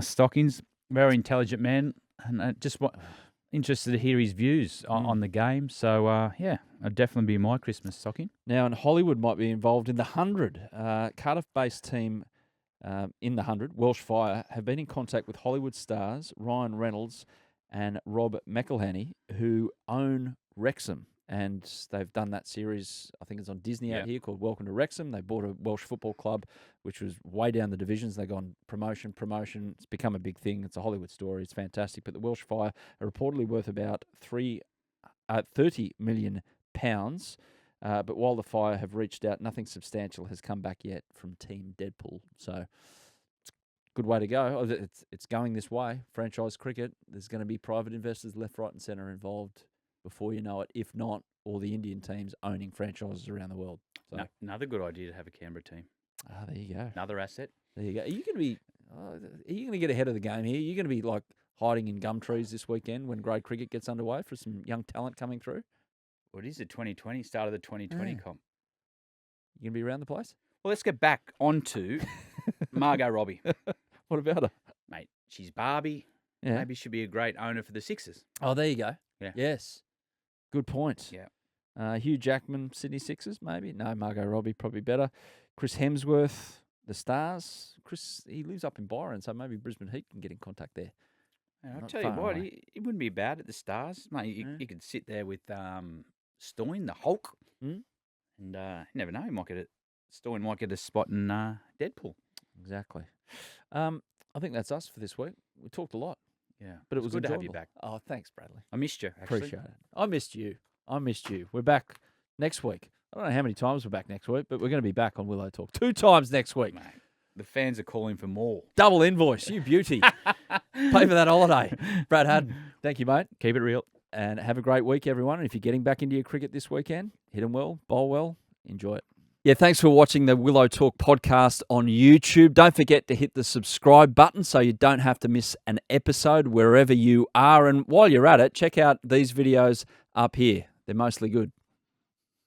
stockings. Very intelligent man. And just interested to hear his views on the game. So, it'd definitely be my Christmas stocking. Now, and Hollywood might be involved in the 100. Cardiff-based team in the 100, Welsh Fire, have been in contact with Hollywood stars Ryan Reynolds and Rob McElhenney, who own Wrexham. And they've done that series, I think it's on Disney out here, called Welcome to Wrexham. They bought a Welsh football club, which was way down the divisions. They've gone promotion. It's become a big thing. It's a Hollywood story. It's fantastic. But the Welsh Fire are reportedly worth about £30 million. But while the Fire have reached out, nothing substantial has come back yet from Team Deadpool. So good way to go. It's going this way. Franchise cricket. There's going to be private investors left, right, and centre involved before you know it. If not, all the Indian teams owning franchises around the world. So another good idea to have a Canberra team. There you go. Another asset. There you go. Are you going to get ahead of the game here? You're going to be like hiding in gum trees this weekend when grade cricket gets underway for some young talent coming through? What is it? 2020, start of the 2020 Yeah. comp. You going to be around the place? Well, let's get back onto Margot Robbie. What about her? Mate, she's Barbie. Yeah. Maybe she'll be a great owner for the Sixers. Oh, there you go. Yeah. Yes. Good point. Yeah. Hugh Jackman, Sydney Sixers, maybe? No, Margot Robbie, probably better. Chris Hemsworth, the Stars. Chris, he lives up in Byron, so maybe Brisbane Heat can get in contact there. And I'll Not tell you far what, away. he wouldn't be bad at the Stars. Mate, Yeah. you could sit there with Stoin, the Hulk. Mm. And you never know, Stoin might get a spot in Deadpool. Exactly. I think that's us for this week. We talked a lot, Yeah. but it was good to have you enjoyable. back. Oh, thanks, Bradley. I missed you, actually. Appreciate it. I missed you. We're back next week. I don't know how many times we're back next week, but we're going to be back on Willow Talk 2 times next week. Mate, the fans are calling for more. Double invoice, you beauty. Pay for that holiday. Brad Haddin, thank you, mate. Keep it real. And have a great week, everyone. And if you're getting back into your cricket this weekend, hit them well, bowl well, enjoy it. Yeah, thanks for watching the Willow Talk podcast on YouTube. Don't forget to hit the subscribe button so you don't have to miss an episode wherever you are. And while you're at it, check out these videos up here. They're mostly good.